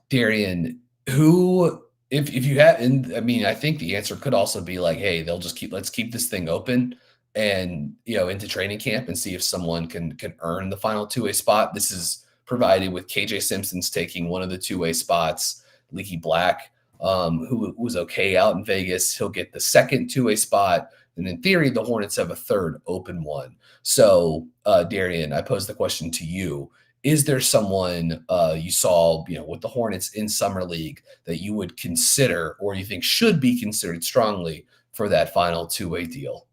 Darian, who if you have, and I mean, I think the answer could also be like, hey, they'll just let's keep this thing open and into training camp and see if someone can earn the final two-way spot. This is provided with KJ Simpson's taking one of the two-way spots. Leaky Black, who was okay out in Vegas, he'll get the second two-way spot. And in theory, the Hornets have a third open one. So, Darian, I pose the question to you: is there someone you saw, with the Hornets in summer league that you would consider, or you think should be considered strongly for that final two-way deal?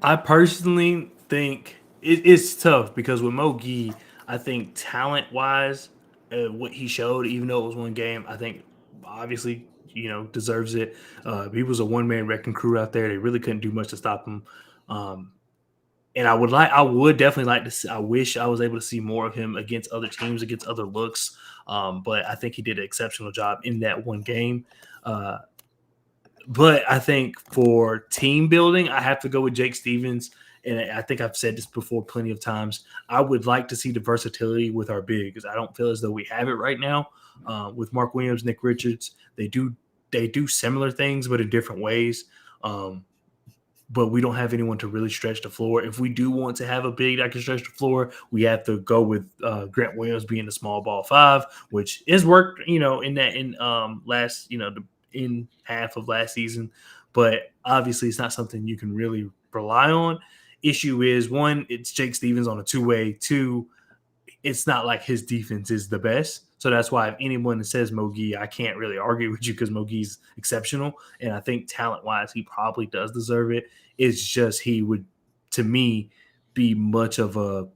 I personally think it's tough because with Mo Gee, I think talent wise, what he showed, even though it was one game, I think obviously deserves it. He was a one man wrecking crew out there. They really couldn't do much to stop him. Um, and I would definitely like to see, I wish I was able to see more of him against other teams, against other looks. But I think he did an exceptional job in that one game. Uh, but I think for team building, I have to go with Jake Stevens. And I think I've said this before plenty of times. I would like to see the versatility with our bigs. I don't feel as though we have it right now. With Mark Williams, Nick Richards, they do similar things, but in different ways. But we don't have anyone to really stretch the floor. If we do want to have a big that can stretch the floor, we have to go with Grant Williams being the small ball five, which has worked, in last, in half of last season. But obviously, it's not something you can really rely on. Issue is, one, it's Jake Stevens on a two-way. Two, it's not like his defense is the best. So that's why if anyone that says Mo Gee, I can't really argue with you because Mo Gee's exceptional. And I think talent-wise, he probably does deserve it. It's just he would, to me, be much of the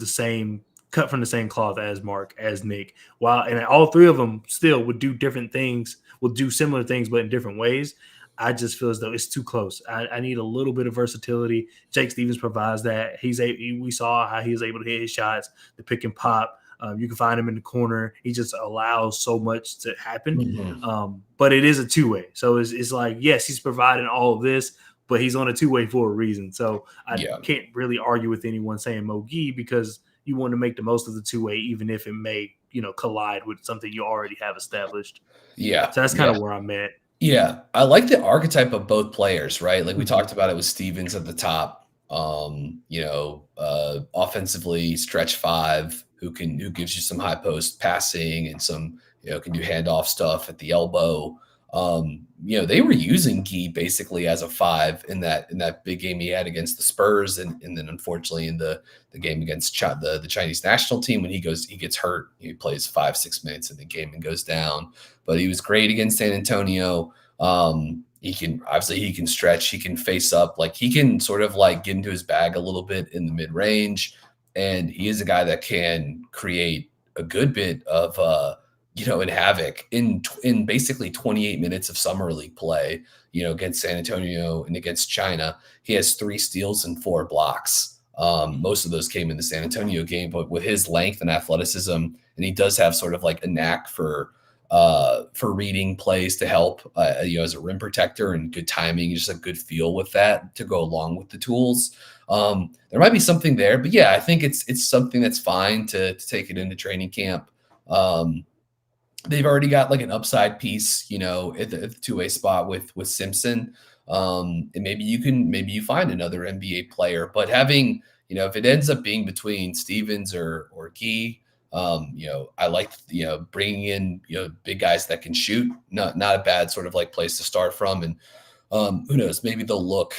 same, cut from the same cloth as Mark, as Nick. And all three of them still would do different things, will do similar things, but in different ways. I just feel as though it's too close. I need a little bit of versatility. Jake Stevens provides that. We saw how he was able to hit his shots, the pick and pop. You can find him in the corner. He just allows so much to happen. Mm-hmm. But it is a two-way. So it's like, yes, he's providing all of this, but he's on a two-way for a reason. So I can't really argue with anyone saying Mo Gee because you want to make the most of the two-way, even if it may, collide with something you already have established. Yeah. So that's kind of where I'm at. Yeah, I like the archetype of both players, right? Like we Mm-hmm. talked about it with Stevens at the top. Offensively stretch five who gives you some high post passing and some, can do handoff stuff at the elbow. They were using Gee basically as a five in that big game he had against the Spurs, and then unfortunately in the game against the Chinese national team when he gets hurt, he plays 5-6 minutes in the game and goes down. But he was great against San Antonio. He can stretch, he can face up, like he can sort of like get into his bag a little bit in the mid range, and he is a guy that can create a good bit of in havoc in basically 28 minutes of summer league play, against San Antonio and against China. He has 3 steals and 4 blocks. Most of those came in the San Antonio game, but with his length and athleticism, and he does have sort of like a knack for reading plays to help, as a rim protector, and good timing, just a good feel with that to go along with the tools. There might be something there, but yeah, I think it's something that's fine to take it into training camp. They've already got like an upside piece, at the two-way spot with Simpson. And maybe you find another NBA player, but having, if it ends up being between Stevens or Gee, I like, bringing in, big guys that can shoot, not a bad sort of like place to start from. And who knows, maybe they'll look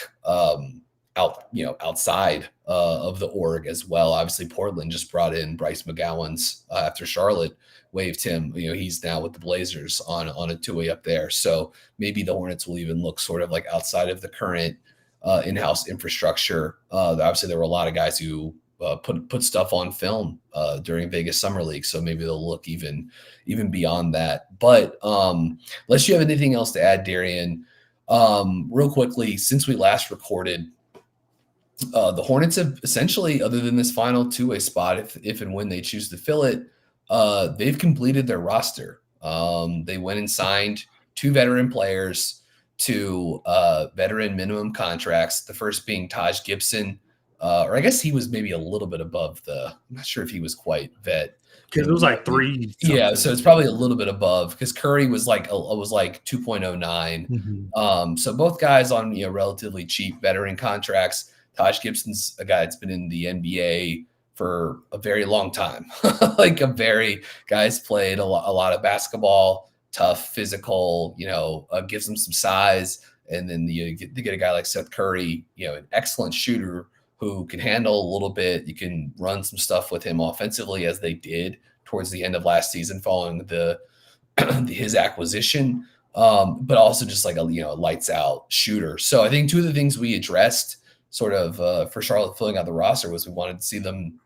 outside of the org as well. Obviously, Portland just brought in Bryce McGowan's after Charlotte waived him. He's now with the Blazers on a two-way up there. So maybe the Hornets will even look sort of like outside of the current in-house infrastructure. Obviously, there were a lot of guys who put stuff on film during Vegas Summer League, so maybe they'll look even beyond that. But unless you have anything else to add, Darian, real quickly, since we last recorded, the Hornets have essentially, other than this final two-way spot, if and when they choose to fill it, they've completed their roster. They went and signed 2 veteran players, to veteran minimum contracts. The first being Taj Gibson, or I guess he was maybe a little bit above I'm not sure if he was quite vet. Because it was like 3 Yeah, something. so it's probably a little bit above because Curry was like 2.09. So both guys on relatively cheap veteran contracts. Taj Gibson's a guy that's been in the NBA for a very long time. Like guy's played a lot of basketball, tough, physical, gives him some size. And then you get a guy like Seth Curry, an excellent shooter who can handle a little bit. You can run some stuff with him offensively, as they did towards the end of last season following his acquisition, but also just like a lights out shooter. So I think two of the things we addressed sort of for Charlotte filling out the roster was we wanted to see them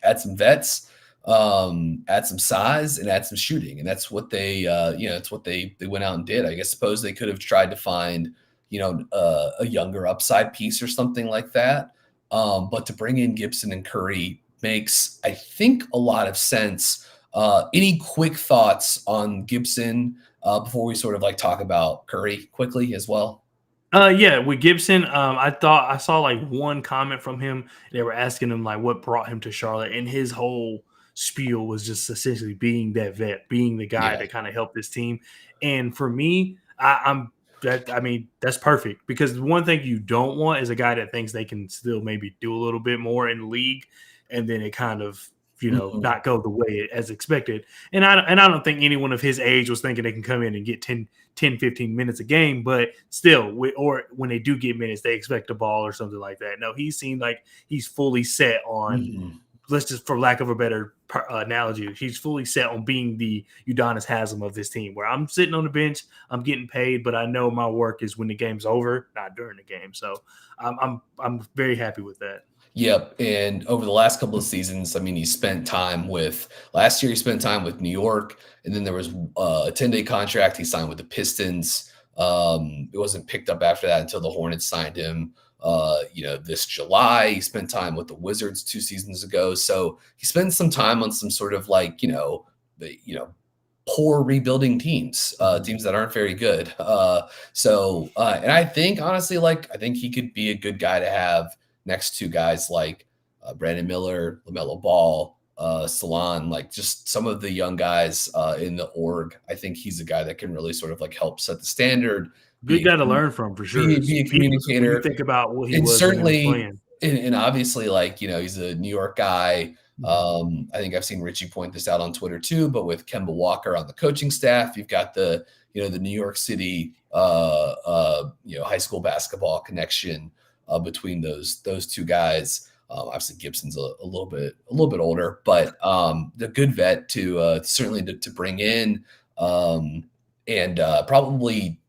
add some vets, add some size, and add some shooting, and that's what they it's what they went out and did. I guess suppose they could have tried to find a younger upside piece or something like that. But to bring in Gibson and Curry makes, I think, a lot of sense. Any quick thoughts on Gibson before we sort of like talk about Curry quickly as well? Yeah, with Gibson, I thought I saw like one comment from him. They were asking him like what brought him to Charlotte, and his whole spiel was just essentially being that vet, being the guy Yeah. that kind of helped this team. And for me, I mean, that's perfect because the one thing you don't want is a guy that thinks they can still maybe do a little bit more in the league, and then it kind of Mhm. not go the way as expected. And I don't think anyone of his age was thinking they can come in and get 10, 15 minutes a game, but still, or when they do get minutes, they expect a ball or something like that. No, he seemed like he's fully set on, Mhm. let's just, for lack of a better analogy, he's fully set on being the Udonis Haslem of this team, where I'm sitting on the bench, I'm getting paid, but I know my work is when the game's over, not during the game. So I'm very happy with that. Yep. And over the last couple of seasons, I mean, last year he spent time with New York, and then there was a 10-day contract he signed with the Pistons. It wasn't picked up after that until the Hornets signed him. This July, he spent time with the Wizards 2 seasons ago. So he spent some time on some sort of like, poor rebuilding teams, teams that aren't very good. And I think honestly, I think he could be a good guy to have next to guys like Brandon Miller, LaMelo Ball, Salon, like just some of the young guys in the org. I think he's a guy that can really sort of like help set the standard, Good be guy to a, learn from for sure. be a When you communicator, think about what he and was when he was certainly, playing. and obviously, he's a New York guy. Mhm. I think I've seen Richie point this out on Twitter too, but with Kemba Walker on the coaching staff, you've got the New York City high school basketball connection between those two guys. Obviously Gibson's a little bit older, but the good vet to certainly to bring in, and probably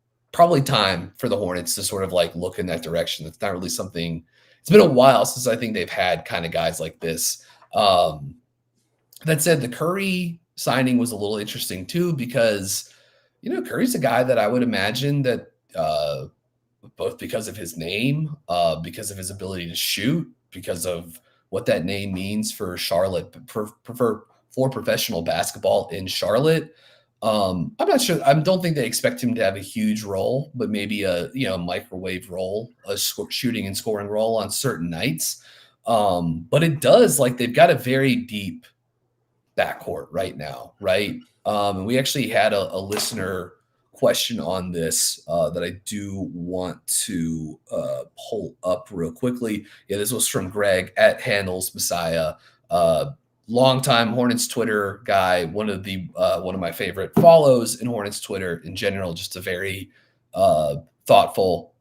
time for the Hornets to sort of like look in that direction. It's not really something. It's been a while since I think they've had kind of guys like this. That said, the Curry signing was a little interesting too because Curry's a guy that I would imagine that both because of his name, because of his ability to shoot, because of what that name means for Charlotte, for professional basketball in Charlotte. I'm not sure. I don't think they expect him to have a huge role, but maybe a microwave role, a shooting and scoring role on certain nights. But it does they've got a very deep backcourt right now, right? And we actually had a listener question on this that I do want to pull up real quickly. Yeah, this was from Greg at Handles Messiah, longtime Hornets Twitter guy, one of my favorite follows in Hornets Twitter in general. Just a very thoughtful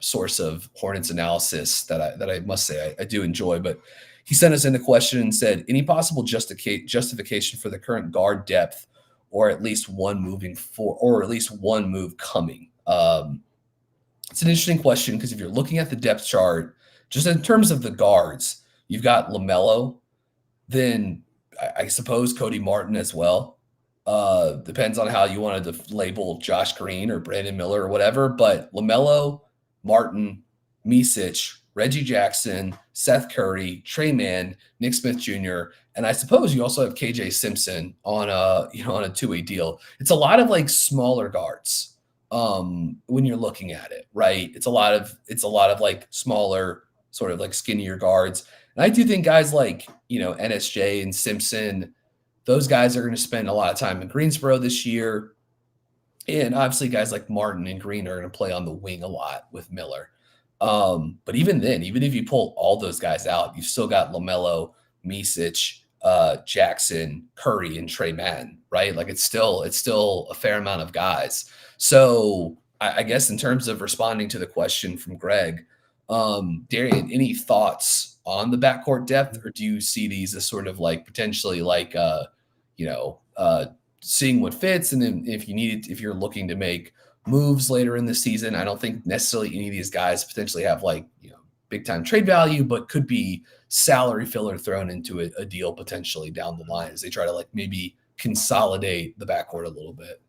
source of Hornets analysis that I must say I do enjoy. But he sent us in a question and said, any possible justification for the current guard depth, or at least one move coming? It's an interesting question because if you're looking at the depth chart, just in terms of the guards, you've got LaMelo, then I suppose Cody Martin as well. Depends on how you wanted to label Josh Green or Brandon Miller or whatever, but LaMelo, Martin, Micic, Reggie Jackson, Seth Curry, Trey Mann, Nick Smith Jr., and I suppose you also have KJ Simpson on a 2-way deal. It's a lot of smaller guards. when you're looking at it, right? It's a lot of like smaller, sort of like skinnier guards. And I do think guys like, NSJ and Simpson, those guys are going to spend a lot of time in Greensboro this year. And obviously, guys like Martin and Green are going to play on the wing a lot with Miller. But even then, even if you pull all those guys out, you've still got LaMelo, Misic, Jackson, Curry, and Trey Madden, right? Like it's still a fair amount of guys. So I guess in terms of responding to the question from Greg, Darian, any thoughts on the backcourt depth, or do you see these as sort of like potentially like you know, seeing what fits, and then if you're looking to make moves later in the season, I don't think necessarily any of these guys potentially have like big time trade value, but could be salary filler thrown into a deal potentially down the line as they try to like maybe consolidate the backcourt a little bit.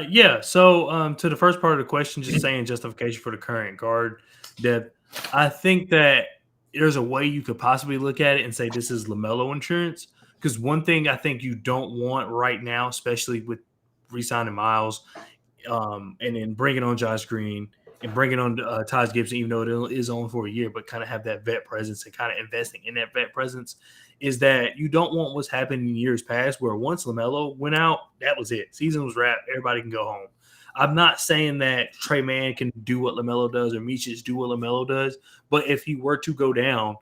Yeah. So to the first part of the question, just saying justification for the current guard depth, I think that there's a way you could possibly look at it and say this is LaMelo insurance. Because one thing I think you don't want right now, especially with re-signing Miles, and then bringing on Josh Green and bringing on Taj Gibson, even though it is only for a year, but kind of have that vet presence and kind of investing in that vet presence, is that you don't want what's happened in years past where once LaMelo went out, that was it. Season was wrapped. Everybody can go home. I'm not saying that Trey Mann can do what LaMelo does or Micic do what LaMelo does, but if he were to go down,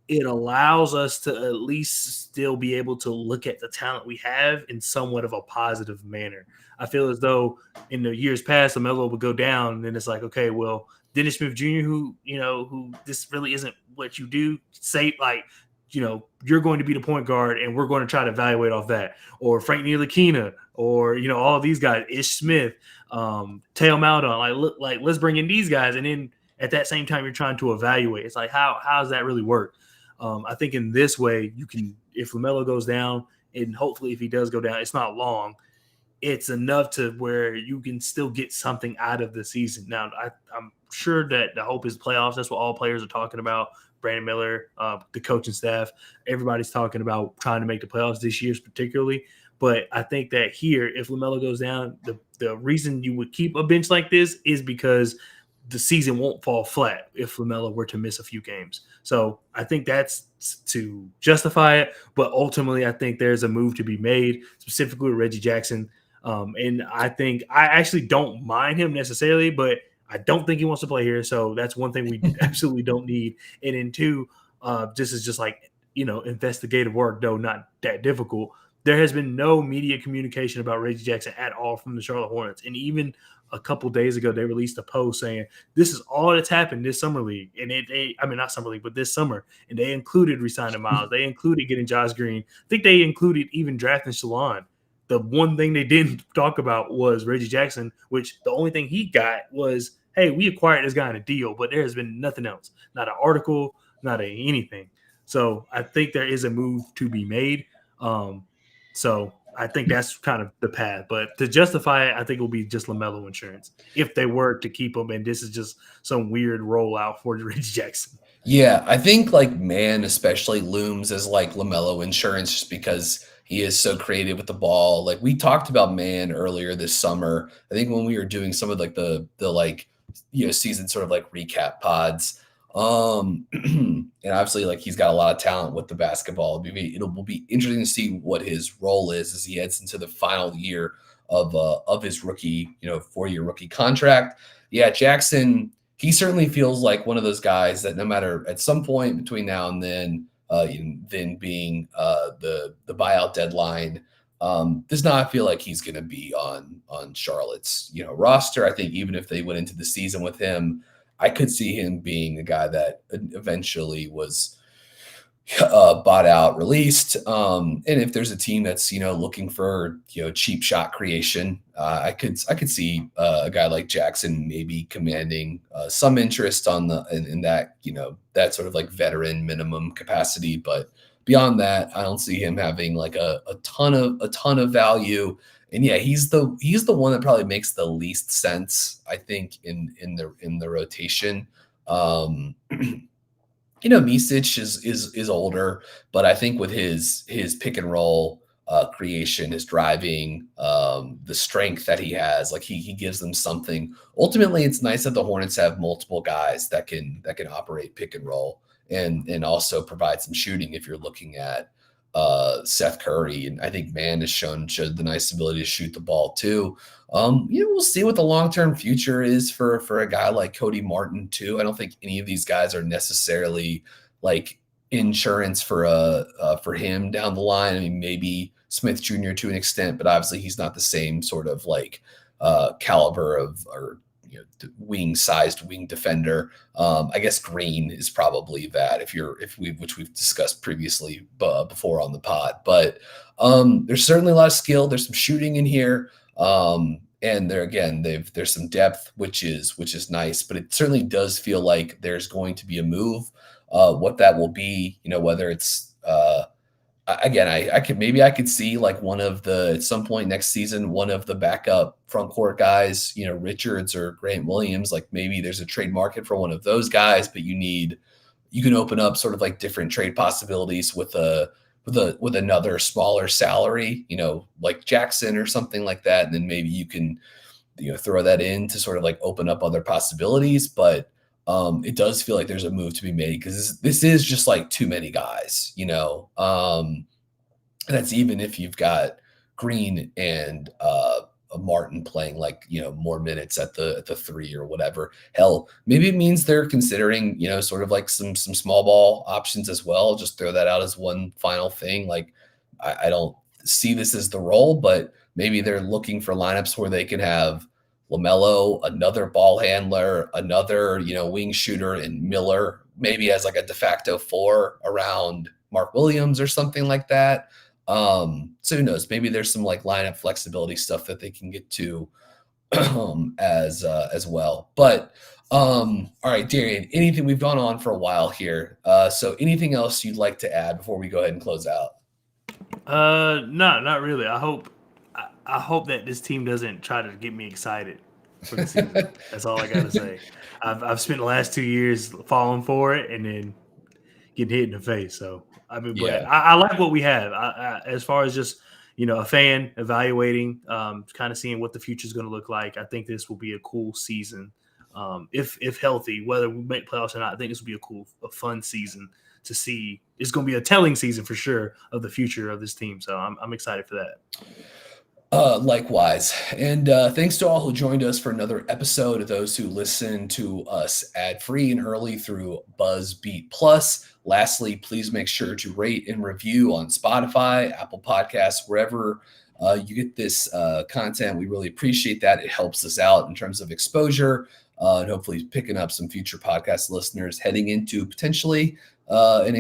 it allows us to at least still be able to look at the talent we have in somewhat of a positive manner. I feel as though in the years past, LaMelo would go down, and then it's like, okay, well, Dennis Smith Jr., who this really isn't what you do, say like, you're going to be the point guard, and we're going to try to evaluate off that, or Frank Ntilikina, or all these guys, Ish Smith, Teo Maldon, like look, like let's bring in these guys, and then at that same time you're trying to evaluate. It's like how does that really work? I think in this way, you can, if LaMelo goes down, and hopefully if he does go down, it's not long, it's enough to where you can still get something out of the season. Now, I'm sure that the hope is playoffs. That's what all players are talking about. Brandon Miller, the coaching staff, everybody's talking about trying to make the playoffs this year particularly. But I think that here, if LaMelo goes down, the reason you would keep a bench like this is because the season won't fall flat if LaMelo were to miss a few games. So I think that's to justify it. But ultimately, I think there's a move to be made, specifically with Reggie Jackson. And I think I actually don't mind him necessarily, but I don't think he wants to play here. So that's one thing we absolutely don't need. And then two, this is just like, investigative work, though not that difficult. There has been no media communication about Reggie Jackson at all from the Charlotte Hornets. And even a couple days ago, they released a post saying this is all that's happened this summer league. And not summer league, but this summer. And they included re-signing Miles. They included getting Josh Green. I think they included even drafting Shalon. The one thing they didn't talk about was Reggie Jackson, which the only thing he got was, hey, we acquired this guy in a deal, but there has been nothing else. Not an article, not anything. So I think there is a move to be made. So I think that's kind of the path. But to justify it, I think it will be just LaMelo insurance if they were to keep him. And this is just some weird rollout for Reggie Jackson. Yeah, I think like man especially looms as like LaMelo insurance just because he is so creative with the ball. Like we talked about man earlier this summer. I think when we were doing some of like the like season sort of like recap pods. And obviously like he's got a lot of talent with the basketball. It will be interesting to see what his role is as he heads into the final year of his rookie, 4-year rookie contract. Yeah, Jackson, he certainly feels like one of those guys that no matter at some point between now and then being the buyout deadline, does not feel like he's going to be on Charlotte's roster. I think even if they went into the season with him, I could see him being a guy that eventually was bought out, released. And if there's a team that's looking for cheap shot creation, I could see a guy like Jackson maybe commanding some interest in that that sort of like veteran minimum capacity. But beyond that, I don't see him having like a ton of value. And yeah, he's the one that probably makes the least sense, I think, in the rotation. Micic is older, but I think with his pick and roll creation, his driving, the strength that he has. Like he gives them something. Ultimately, it's nice that the Hornets have multiple guys that can operate pick and roll and also provide some shooting. If you're looking at Seth Curry, and I think Man has showed the nice ability to shoot the ball too. We'll see what the long-term future is for a guy like Cody Martin too. I don't think any of these guys are necessarily like insurance for him down the line. I mean, maybe Smith Jr. to an extent, but obviously he's not the same sort of like caliber of or wing-sized wing defender. I guess Green is probably that which we've discussed previously before on the pod. But there's certainly a lot of skill. There's some shooting in here. And there's some depth, which is nice, but it certainly does feel like there's going to be a move. What that will be, whether it's I could see like at some point next season, one of the backup front court guys, Richards or Grant Williams, like maybe there's a trade market for one of those guys, but you can open up sort of like different trade possibilities with another smaller salary, like Jackson or something like that. And then maybe you can, throw that in to sort of like open up other possibilities. But it does feel like there's a move to be made because this is just like too many guys, that's even if you've got Green and Martin playing like, more minutes at the 3 or whatever. Hell, maybe it means they're considering, sort of like some small ball options as well. Just throw that out as one final thing. Like I don't see this as the role, but maybe they're looking for lineups where they can have LaMelo, another ball handler, another, wing shooter, and Miller, maybe as like a de facto 4 around Mark Williams or something like that. So who knows? Maybe there's some like lineup flexibility stuff that they can get to as well. But all right, Darian, anything, we've gone on for a while here. So anything else you'd like to add before we go ahead and close out? No, not really. I hope that this team doesn't try to get me excited for the season. That's all I got to say. I've spent the last 2 years falling for it and then getting hit in the face. So, I mean, but yeah. I like what we have. As far as just, a fan evaluating, kind of seeing what the future is going to look like. I think this will be a cool season. If healthy, whether we make playoffs or not, I think this will be a fun season to see. It's going to be a telling season for sure of the future of this team. So I'm excited for that. Likewise. And thanks to all who joined us for another episode, of those who listen to us ad-free and early through BuzzBeat Plus. Lastly, please make sure to rate and review on Spotify, Apple Podcasts, wherever you get this content. We really appreciate that. It helps us out in terms of exposure and hopefully picking up some future podcast listeners heading into potentially an